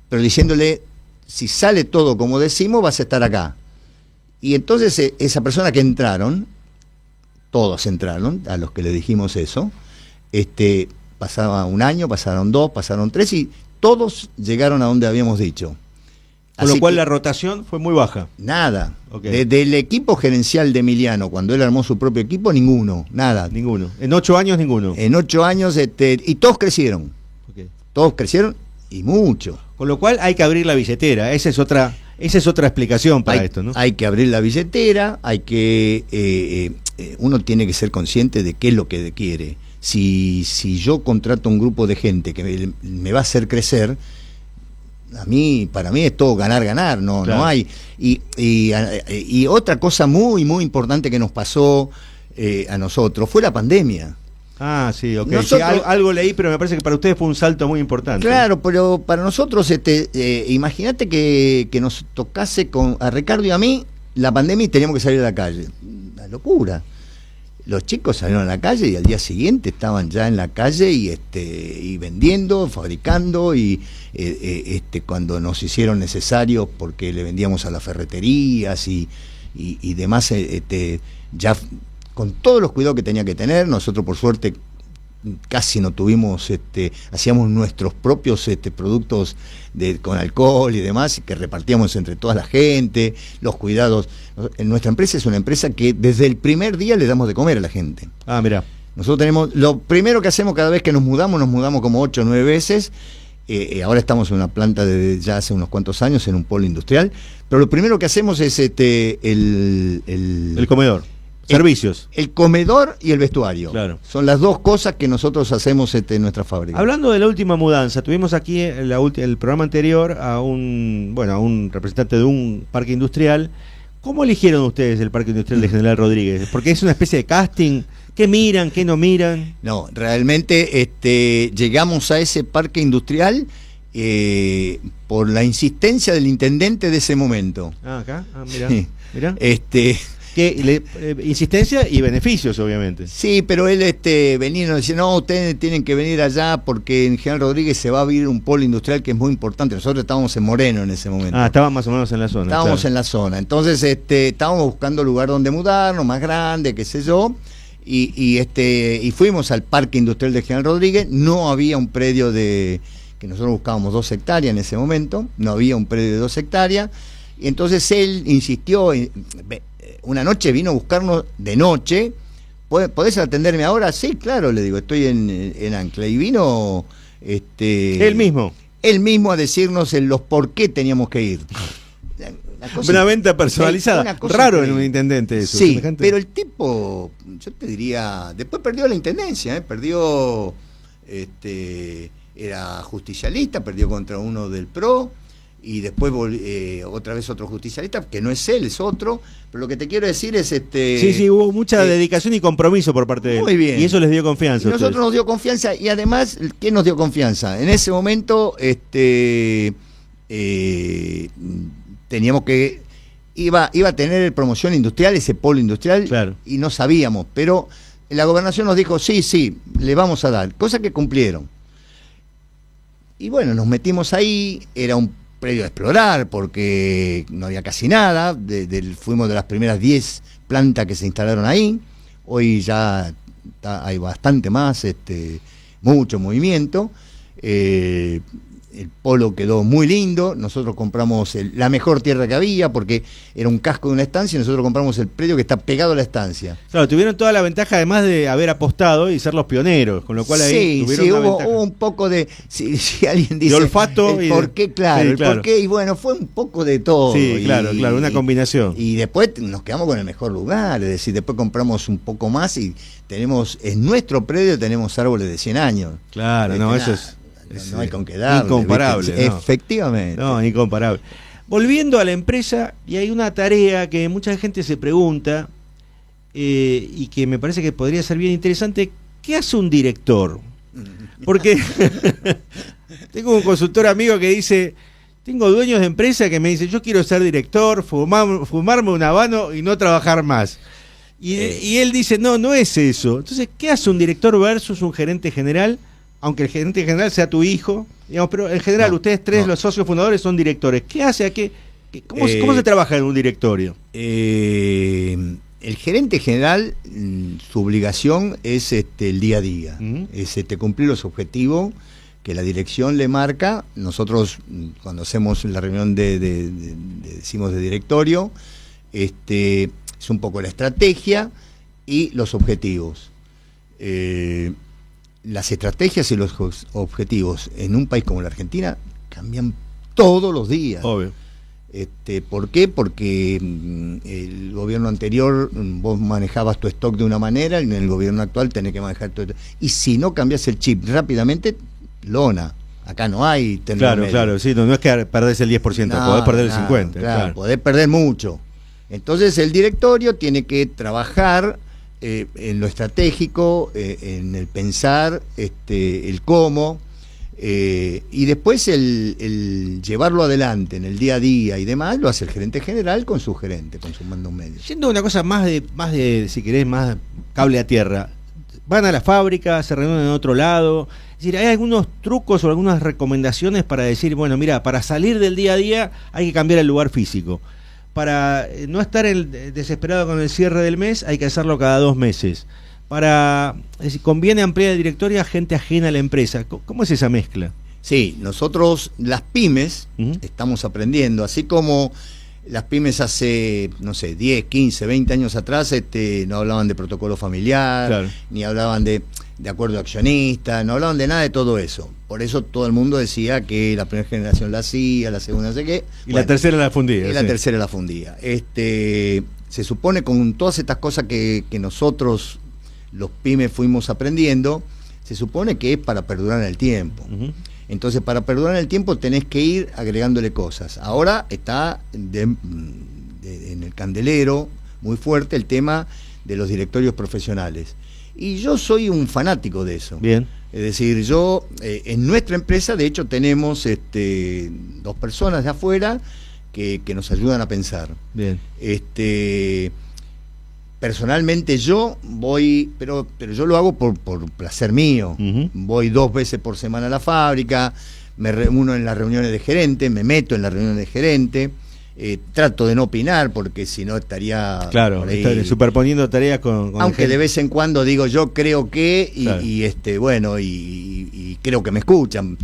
S3: pero diciéndole, si sale todo como decimos, vas a estar acá. Y entonces esa persona que entraron, todos entraron, a los que le dijimos eso, pasaba un año, pasaron 2, pasaron 3 y todos llegaron a donde habíamos dicho.
S2: Con lo cual la rotación fue muy baja.
S3: Nada.
S2: Okay.
S3: Desde el equipo gerencial de Emiliano, cuando él armó su propio equipo, ninguno, nada.
S2: Ninguno. En 8 años, ninguno.
S3: En 8 años, y todos crecieron.
S2: Okay.
S3: Todos crecieron y mucho.
S2: Con lo cual hay que abrir la billetera. Esa es otra explicación para esto, ¿no?
S3: Hay que abrir la billetera, hay que uno tiene que ser consciente de qué es lo que quiere. Si yo contrato un grupo de gente que me va a hacer crecer, para mí es todo ganar, no,
S2: claro.
S3: No hay. Y otra cosa muy, muy importante que nos pasó a nosotros fue la pandemia.
S2: Ah, sí, ok.
S3: Nosotros,
S2: sí, algo leí, pero me parece que para ustedes fue un salto muy importante.
S3: Claro, pero para nosotros, imagínate que nos tocase a Ricardo y a mí la pandemia y teníamos que salir a la calle. Una locura. Los chicos salieron a la calle y al día siguiente estaban ya en la calle y vendiendo, fabricando y cuando nos hicieron necesarios porque le vendíamos a las ferreterías y demás, ya con todos los cuidados que tenía que tener. Nosotros por suerte casi no tuvimos, hacíamos nuestros propios productos con alcohol y demás, que repartíamos entre toda la gente, los cuidados. Nuestra empresa es una empresa que desde el primer día le damos de comer a la gente.
S2: Ah, mira.
S3: Nosotros tenemos, lo primero que hacemos cada vez que nos mudamos como 8 o 9 veces. Ahora estamos en una planta de ya hace unos cuantos años, en un polo industrial, pero lo primero que hacemos es
S2: el comedor. Servicios.
S3: El comedor y el vestuario.
S2: Claro.
S3: Son las dos cosas que nosotros hacemos en nuestra fábrica.
S2: Hablando de la última mudanza, tuvimos aquí el programa anterior a un representante de un parque industrial. ¿Cómo eligieron ustedes el parque industrial de General Rodríguez? Porque es una especie de casting. ¿Qué miran? ¿Qué no miran?
S3: No, realmente llegamos a ese parque industrial por la insistencia del intendente de ese momento.
S2: Ah, acá. Ah, mira.
S3: Sí.
S2: Mira. Insistencia y beneficios, obviamente.
S3: Sí, pero él venía y nos decía, no, ustedes tienen que venir allá porque en General Rodríguez se va a abrir un polo industrial que es muy importante. Nosotros estábamos en Moreno en ese momento.
S2: Ah, estaban más o menos en la zona.
S3: Estábamos
S2: claro.
S3: en la zona. Entonces estábamos buscando lugar donde mudarnos, más grande, qué sé yo. Y fuimos al Parque Industrial de General Rodríguez. No había un predio que nosotros buscábamos 2 hectáreas en ese momento. No había un predio de 2 hectáreas. Y entonces él insistió. Una noche vino a buscarnos de noche. ¿Podés atenderme ahora? Sí, claro, le digo, estoy en Ancla. Y vino
S2: él mismo
S3: a decirnos los por qué teníamos que ir.
S2: Una venta personalizada. Raro en un intendente eso.
S3: Sí,
S2: semejante.
S3: Pero el tipo, yo te diría, después perdió la intendencia, perdió, era justicialista, perdió contra uno del PRO. Y después otra vez otro justicialista, que no es él, es otro. Pero lo que te quiero decir es
S2: Sí, hubo mucha dedicación y compromiso por parte de él.
S3: Muy bien.
S2: Y eso les dio confianza.
S3: Y nosotros nos dio confianza. Y además, ¿qué nos dio confianza? En ese momento teníamos que iba a tener promoción industrial, ese polo industrial,
S2: claro.
S3: Y no sabíamos, pero la gobernación nos dijo, sí, le vamos a dar, cosa que cumplieron. Y bueno, nos metimos ahí, era un predio a explorar porque no había casi nada, fuimos de las primeras 10 plantas que se instalaron ahí, hoy ya hay bastante más, mucho movimiento, el polo quedó muy lindo, nosotros compramos la mejor tierra que había porque era un casco de una estancia y nosotros compramos el predio que está pegado a la estancia.
S2: Claro, tuvieron toda la ventaja además de haber apostado y ser los pioneros, con lo cual ahí tuvieron
S3: hubo un poco de, si alguien dice,
S2: de olfato
S3: el por qué, claro,
S2: sí, claro,
S3: el por qué, y bueno, fue un poco de todo.
S2: Sí, claro, una combinación.
S3: Y después nos quedamos con el mejor lugar, es decir, después compramos un poco más y en nuestro predio tenemos árboles de 100 años.
S2: Claro, eso es...
S3: No hay con qué darle,
S2: incomparable.
S3: ¿viste? No. Efectivamente.
S2: No, incomparable. Volviendo a la empresa, y hay una tarea que mucha gente se pregunta y que me parece que podría ser bien interesante. ¿Qué hace un director? Porque tengo un consultor amigo que dice, tengo dueños de empresa que me dicen, yo quiero ser director, fumarme un habano y no trabajar más. Y él dice, no es eso. Entonces, ¿qué hace un director versus un gerente general? Aunque el gerente general sea tu hijo, digamos, pero en general ustedes tres, los socios fundadores, son directores. ¿Qué hace? ¿Cómo se trabaja en un directorio?
S3: El gerente general, su obligación es el día a día, es cumplir los objetivos que la dirección le marca. Nosotros, cuando hacemos la reunión decimos de directorio, es un poco la estrategia y los objetivos. Las estrategias y los objetivos en un país como la Argentina cambian todos los días.
S2: Obvio.
S3: ¿Por qué? Porque el gobierno anterior vos manejabas tu stock de una manera y en el gobierno actual tenés que manejar tu... Y si no cambias el chip rápidamente, lona. Acá no hay término medio.
S2: Claro, sí, no es que perdés el 10%, podés perder el 50%.
S3: Claro, podés perder mucho. Entonces el directorio tiene que trabajar en lo estratégico, en el pensar, el cómo, y después el llevarlo adelante en el día a día y demás, lo hace el gerente general con su gerente, con su mando medio.
S2: Siendo una cosa más de, si querés, más cable a tierra, van a la fábrica, se reúnen en otro lado. Es decir, ¿hay algunos trucos o algunas recomendaciones para decir, bueno, mira, para salir del día a día hay que cambiar el lugar físico? Para no estar desesperado con el cierre del mes, hay que hacerlo cada 2 meses. Es decir, conviene ampliar el directorio a gente ajena a la empresa. ¿Cómo es esa mezcla?
S3: Sí, nosotros, las pymes, estamos aprendiendo, así como las pymes hace, no sé, 10, 15, 20 años atrás no hablaban de protocolo familiar, claro, ni hablaban de acuerdo accionista, no hablaban de nada de todo eso. Por eso todo el mundo decía que la primera generación la hacía, la segunda no sé qué.
S2: Y bueno, la tercera la fundía.
S3: Y la tercera la fundía. Se supone con todas estas cosas que nosotros, los pymes, fuimos aprendiendo, se supone que es para perdurar en el tiempo. Entonces, para perdurar en el tiempo tenés que ir agregándole cosas. Ahora está en el candelero muy fuerte el tema de los directorios profesionales. Y yo soy un fanático de eso.
S2: Bien.
S3: Es decir, yo, en nuestra empresa, de hecho, tenemos 2 personas de afuera que nos ayudan a pensar.
S2: Bien.
S3: Personalmente yo voy, pero yo lo hago por placer mío. Voy 2 veces por semana a la fábrica, me reúno en las reuniones de gerente, me meto en las reuniones de gerente, trato de no opinar porque si no estaría...
S2: Claro, superponiendo tareas con
S3: aunque de vez en cuando digo yo creo que, claro, y creo que me escuchan.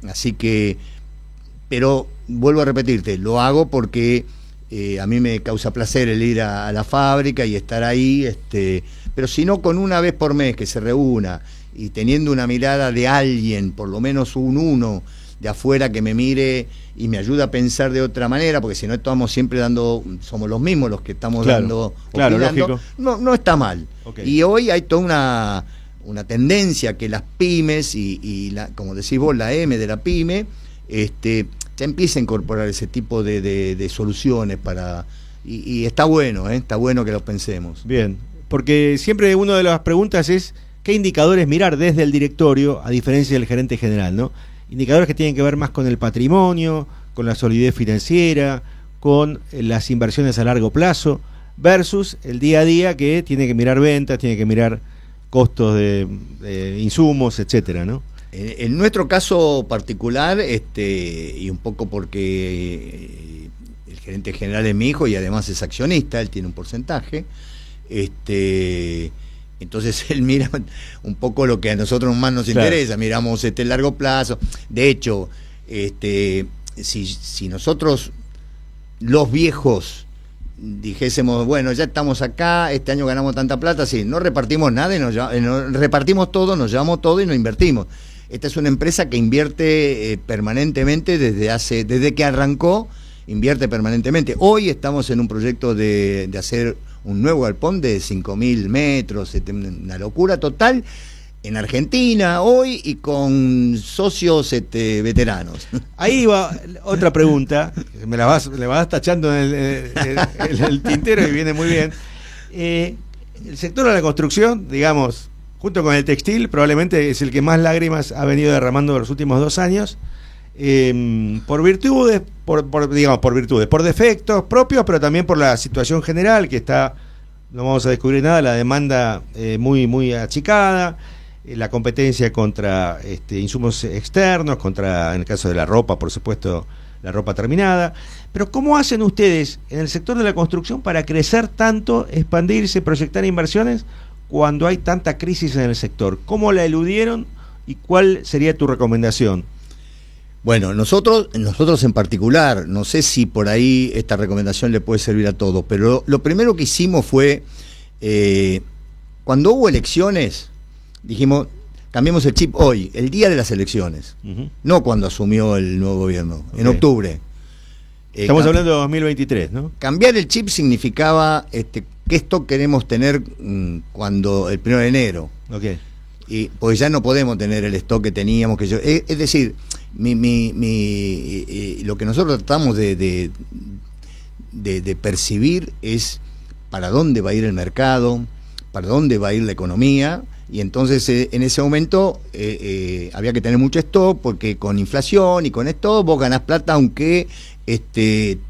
S3: Así que, pero vuelvo a repetirte, lo hago porque... a mí me causa placer el ir a la fábrica y estar ahí, pero si no, con una vez por mes que se reúna y teniendo una mirada de alguien, por lo menos uno de afuera que me mire y me ayuda a pensar de otra manera, porque si no estamos siempre somos los mismos los que estamos dando,
S2: claro, lógico.
S3: No está mal.
S2: Okay.
S3: Y hoy hay toda una tendencia que las pymes y como decís vos, la M de la pyme, ya empieza a incorporar ese tipo de soluciones y está bueno, está bueno que lo pensemos.
S2: Bien, porque siempre una de las preguntas es ¿qué indicadores mirar desde el directorio a diferencia del gerente general, ¿no? Indicadores que tienen que ver más con el patrimonio, con la solidez financiera, con las inversiones a largo plazo, versus el día a día que tiene que mirar ventas, tiene que mirar costos de insumos, etcétera, ¿no?
S3: En nuestro caso particular, y un poco porque el gerente general es mi hijo y además es accionista, él tiene un porcentaje, entonces él mira un poco lo que a nosotros más nos interesa, claro, miramos el largo plazo. De hecho, si nosotros los viejos dijésemos, bueno, ya estamos acá, este año ganamos tanta plata, sí, no repartimos nada, repartimos todo, nos llevamos todo y no invertimos. Esta es una empresa que invierte permanentemente desde que arrancó, invierte permanentemente. Hoy estamos en un proyecto de hacer un nuevo galpón de 5.000 metros, una locura total, en Argentina, hoy, y con socios veteranos.
S2: Ahí va otra pregunta, le vas tachando en el tintero y viene muy bien. El sector de la construcción, digamos, junto con el textil, probablemente es el que más lágrimas ha venido derramando en los últimos 2 años, por virtudes, por defectos propios, pero también por la situación general que está, no vamos a descubrir nada, la demanda muy achicada, la competencia contra insumos externos, contra, en el caso de la ropa, por supuesto, la ropa terminada. Pero ¿cómo hacen ustedes en el sector de la construcción para crecer tanto, expandirse, proyectar inversiones cuando hay tanta crisis en el sector? ¿Cómo la eludieron y cuál sería tu recomendación?
S3: Bueno, nosotros en particular, no sé si por ahí esta recomendación le puede servir a todos, pero lo primero que hicimos fue, cuando hubo elecciones, dijimos, cambiemos el chip hoy, el día de las elecciones, no cuando asumió el nuevo gobierno, en octubre.
S2: Estamos hablando de 2023, ¿no?
S3: Cambiar el chip significaba qué stock queremos tener cuando el 1 de enero.
S2: Okay.
S3: Y pues ya no podemos tener el stock que teníamos, es decir, lo que nosotros tratamos de percibir es para dónde va a ir el mercado, para dónde va a ir la economía. Y entonces en ese momento había que tener mucho stock, porque con inflación y con stock vos ganás plata aunque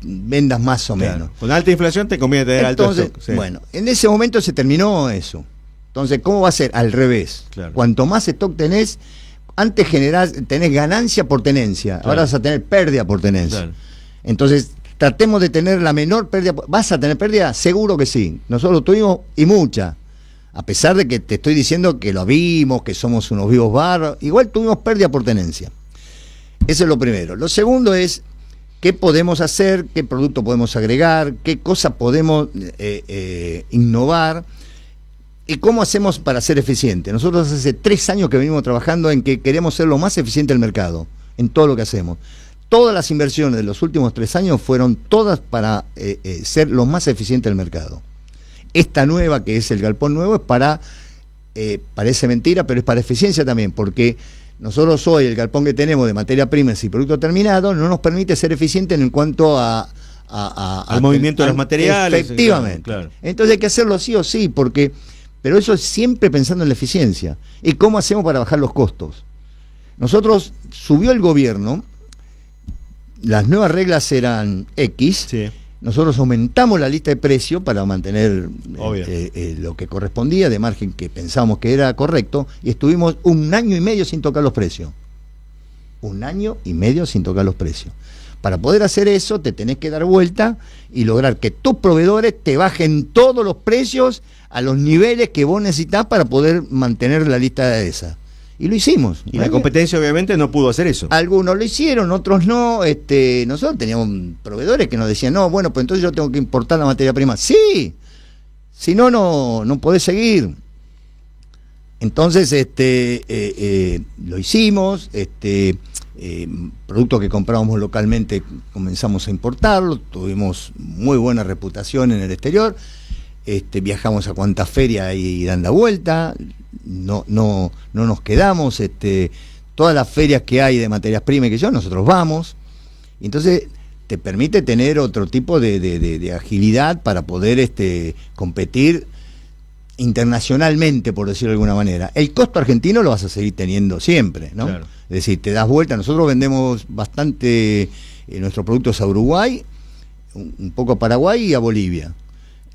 S3: vendas más o menos.
S2: Con alta inflación te conviene tener alto stock. Sí.
S3: Bueno, en ese momento se terminó eso. Entonces, ¿cómo va a ser? Al revés.
S2: Claro.
S3: Cuanto más stock tenés, antes tenés ganancia por tenencia, ahora vas a tener pérdida por tenencia.
S2: Claro.
S3: Entonces, tratemos de tener la menor pérdida. ¿Vas a tener pérdida? Seguro que sí. Nosotros tuvimos, y mucha. A pesar de que te estoy diciendo que lo vimos, que somos unos vivos barros, igual tuvimos pérdida por tenencia. Eso es lo primero. Lo segundo es, ¿qué podemos hacer? ¿Qué producto podemos agregar? ¿Qué cosa podemos innovar? ¿Y cómo hacemos para ser eficientes? Nosotros hace 3 años que venimos trabajando en que queremos ser lo más eficiente del mercado, en todo lo que hacemos. Todas las inversiones de los últimos 3 años fueron todas para ser lo más eficiente del mercado. Esta nueva, que es el galpón nuevo, es parece mentira, pero es para eficiencia también, porque nosotros hoy el galpón que tenemos de materia prima y producto terminado no nos permite ser eficientes en cuanto al
S2: movimiento de los materiales.
S3: Efectivamente.
S2: Claro.
S3: Entonces hay que hacerlo sí o sí, pero eso es siempre pensando en la eficiencia. ¿Y cómo hacemos para bajar los costos? Nosotros, subió el gobierno, las nuevas reglas eran X,
S2: Sí.
S3: Nosotros aumentamos la lista de precios para mantener lo que correspondía, de margen que pensábamos que era correcto, y estuvimos 1 año y medio sin tocar los precios. 1 año y medio sin tocar los precios. Para poder hacer eso, te tenés que dar vuelta y lograr que tus proveedores te bajen todos los precios a los niveles que vos necesitás para poder mantener la lista de esa. Y lo hicimos.
S2: Y la competencia obviamente no pudo hacer eso.
S3: Algunos lo hicieron, otros no. Nosotros teníamos proveedores que nos decían, no, bueno, pues entonces yo tengo que importar la materia prima. Sí, si no, no podés seguir. Entonces, lo hicimos, productos que comprábamos localmente comenzamos a importarlo, tuvimos muy buena reputación en el exterior, viajamos a cuantas ferias y dan la vuelta, no nos quedamos, todas las ferias que hay de materias primas que nosotros vamos, y entonces te permite tener otro tipo de agilidad para poder competir internacionalmente, por decirlo de alguna manera. El costo argentino lo vas a seguir teniendo siempre, ¿no?
S2: Claro.
S3: Es decir, te das vuelta. Nosotros vendemos bastante nuestros productos a Uruguay, un poco a Paraguay y a Bolivia.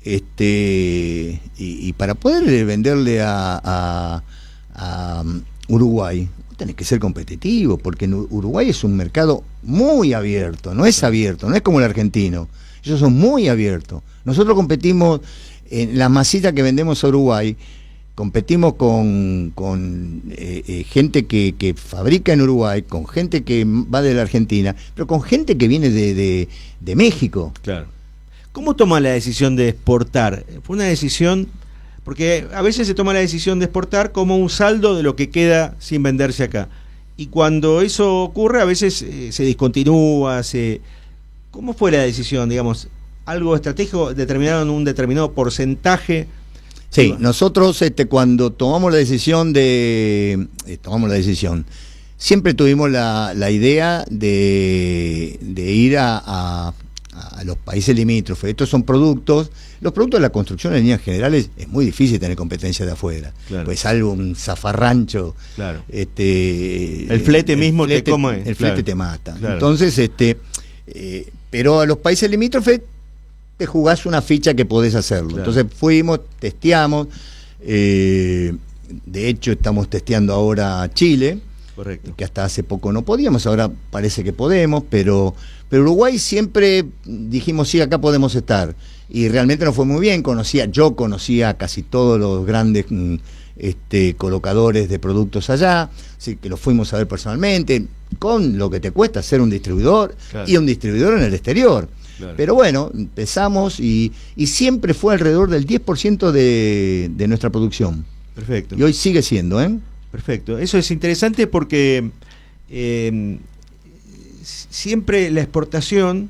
S3: Y para poder venderle a Uruguay, tenés que ser competitivo, porque en Uruguay es un mercado muy abierto, no es como el argentino. Ellos son muy abiertos. Nosotros competimos en la masita que vendemos a Uruguay, competimos con gente que fabrica en Uruguay, con gente que va de la Argentina, pero con gente que viene de México.
S2: Claro. ¿Cómo toma la decisión de exportar? Fue una decisión, porque a veces se toma la decisión de exportar como un saldo de lo que queda sin venderse acá. Y cuando eso ocurre, a veces se discontinúa, ¿Cómo fue la decisión, digamos? ¿Algo estratégico? ¿Determinaron un determinado porcentaje?
S3: Sí, nosotros cuando tomamos la decisión siempre tuvimos la idea de ir a a los países limítrofes. Estos son productos, los productos de la construcción en líneas generales es muy difícil tener competencia de afuera.
S2: Claro.
S3: Pues algo, un zafarrancho,
S2: Claro.
S3: el
S2: flete mismo te come.
S3: El
S2: Claro.
S3: flete te mata.
S2: Claro.
S3: Entonces, pero a los países limítrofes te jugás una ficha que podés hacerlo.
S2: Claro.
S3: Entonces fuimos, testeamos, de hecho estamos testeando ahora Chile,
S2: Correcto.
S3: que hasta hace poco no podíamos, ahora parece que podemos, pero Uruguay siempre dijimos, sí, acá podemos estar, y realmente nos fue muy bien. Yo conocía casi todos los grandes colocadores de productos allá, así que los fuimos a ver personalmente, con lo que te cuesta ser un distribuidor,
S2: Claro.
S3: y un distribuidor en el exterior.
S2: Claro.
S3: Pero bueno, empezamos y siempre fue alrededor del 10% de nuestra producción,
S2: Perfecto.
S3: y hoy sigue siendo, ¿eh?
S2: Perfecto. Eso es interesante porque siempre la exportación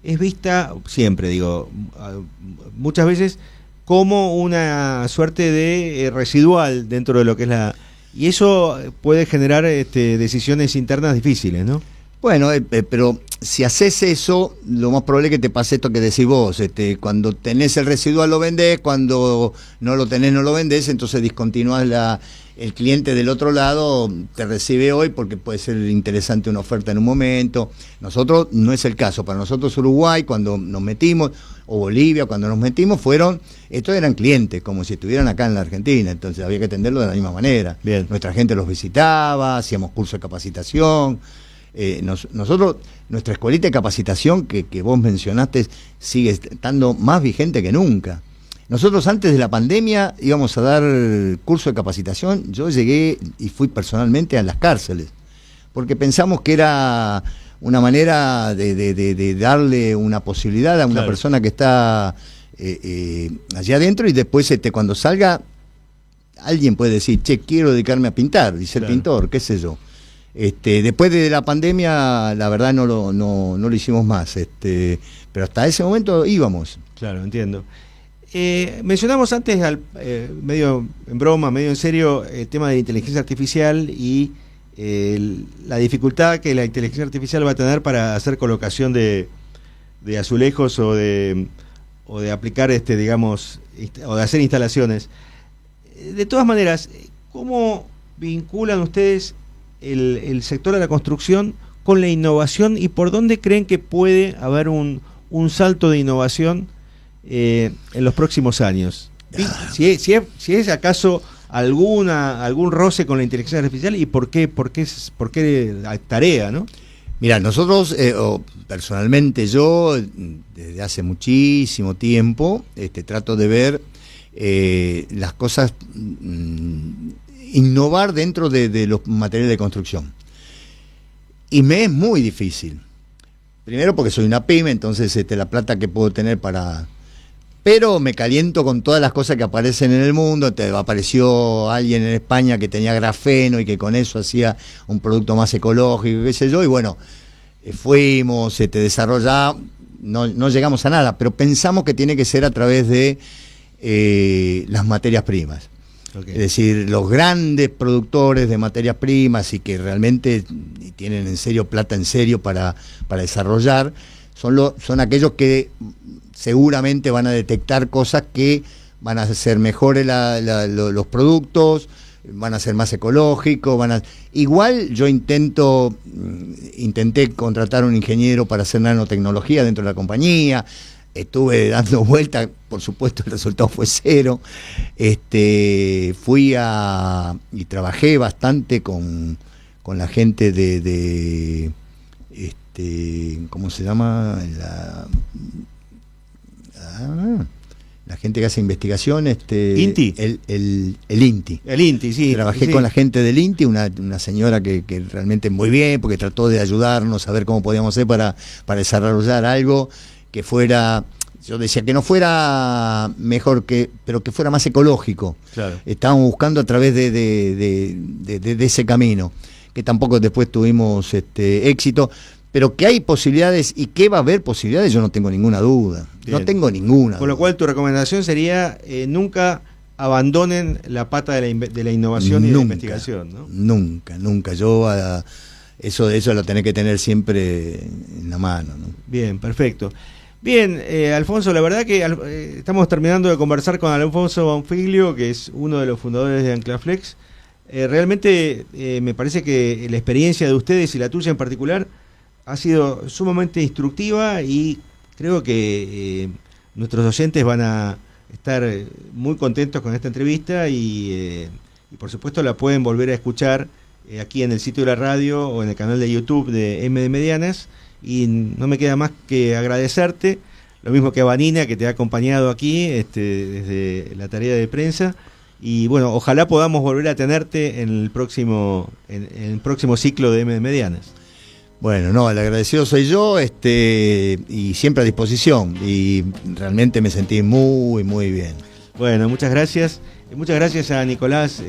S2: es vista, siempre digo, muchas veces como una suerte de residual dentro de lo que es la... Y eso puede generar decisiones internas difíciles, ¿no?
S3: Bueno, pero si haces eso, lo más probable es que te pase esto que decís vos. Cuando tenés el residual lo vendés, cuando no lo tenés no lo vendés, entonces discontinuás el cliente del otro lado, te recibe hoy porque puede ser interesante una oferta en un momento. Nosotros no es el caso. Para nosotros Uruguay, cuando nos metimos, o Bolivia, cuando nos metimos, estos eran clientes, como si estuvieran acá en la Argentina, entonces había que atenderlo de la misma manera.
S2: Bien.
S3: Nuestra gente los visitaba, hacíamos cursos de capacitación. Nosotros, nuestra escuelita de capacitación que vos mencionaste sigue estando más vigente que nunca. Nosotros antes de la pandemia íbamos a dar curso de capacitación. Yo llegué y fui personalmente a las cárceles, porque pensamos que era una manera de darle una posibilidad a una
S2: Claro.
S3: persona que está allá adentro, y después cuando salga alguien puede decir, che, quiero dedicarme a pintar, dice el
S2: Claro.
S3: pintor, qué sé yo. Después de la pandemia, la verdad no lo hicimos más, pero hasta ese momento íbamos.
S2: Claro, entiendo. Mencionamos antes, medio en broma, medio en serio, el tema de la inteligencia artificial y la dificultad que la inteligencia artificial va a tener para hacer colocación de azulejos o de aplicar, digamos, o de hacer instalaciones. De todas maneras, ¿cómo vinculan ustedes el sector de la construcción con la innovación y por dónde creen que puede haber un salto de innovación en los próximos años? Si es acaso algún roce con la inteligencia artificial y por qué tarea, ¿no?
S3: Mira, nosotros, personalmente yo, desde hace muchísimo tiempo, trato de ver las cosas, innovar dentro de los materiales de construcción. Y me es muy difícil. Primero porque soy una pyme, entonces la plata que puedo tener pero me caliento con todas las cosas que aparecen en el mundo. Apareció alguien en España que tenía grafeno y que con eso hacía un producto más ecológico, qué sé yo, y bueno, fuimos, desarrollamos, no llegamos a nada, pero pensamos que tiene que ser a través de las materias primas.
S2: Okay.
S3: Es decir, los grandes productores de materias primas y que realmente tienen en serio plata en serio para desarrollar, son aquellos que seguramente van a detectar cosas que van a hacer mejores los productos, van a ser más ecológicos, igual yo intenté contratar a un ingeniero para hacer nanotecnología dentro de la compañía. Estuve dando vueltas, por supuesto el resultado fue cero. Fui y trabajé bastante con la gente de ¿cómo se llama? La gente que hace investigación,
S2: ¿INTI?
S3: El INTI.
S2: El INTI, sí.
S3: Trabajé
S2: sí.
S3: con la gente del INTI, una señora que realmente muy bien, porque trató de ayudarnos a ver cómo podíamos hacer para desarrollar algo que fuera, yo decía que no fuera mejor, pero que fuera más ecológico.
S2: Claro.
S3: Estábamos buscando a través de ese camino, que tampoco después tuvimos éxito, pero que hay posibilidades y que va a haber posibilidades, yo no tengo ninguna duda.
S2: Bien.
S3: No tengo ninguna
S2: Con lo
S3: duda.
S2: cual tu recomendación sería nunca abandonen la pata de la innovación y de la investigación, ¿no?
S3: Nunca. Yo eso lo tenés que tener siempre en la mano, ¿no?
S2: Bien, perfecto. Bien, Alfonso, la verdad que estamos terminando de conversar con Alfonso Bonfiglio, que es uno de los fundadores de Anclaflex. Realmente me parece que la experiencia de ustedes y la tuya en particular ha sido sumamente instructiva y creo que nuestros oyentes van a estar muy contentos con esta entrevista y por supuesto la pueden volver a escuchar aquí en el sitio de la radio o en el canal de YouTube de M de Medianas. Y no me queda más que agradecerte, lo mismo que a Vanina, que te ha acompañado aquí desde la tarea de prensa. Y bueno, ojalá podamos volver a tenerte en el próximo ciclo de M de Medianas.
S3: Bueno, no, el agradecido soy yo, y siempre a disposición. Y realmente me sentí muy, muy bien.
S2: Bueno, muchas gracias. Muchas gracias a Nicolás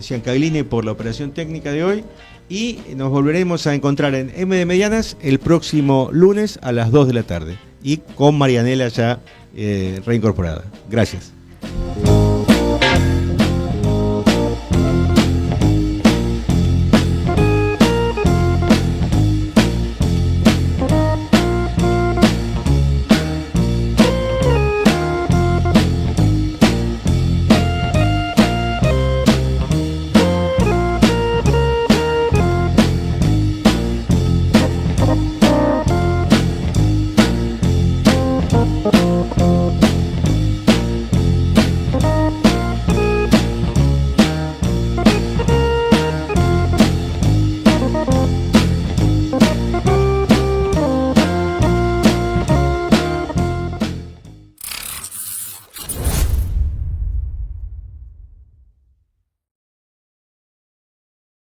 S2: Ciancaglini por la operación técnica de hoy. Y nos volveremos a encontrar en M de Medianas el próximo lunes a las 2 de la tarde. Y con Marianela ya reincorporada. Gracias.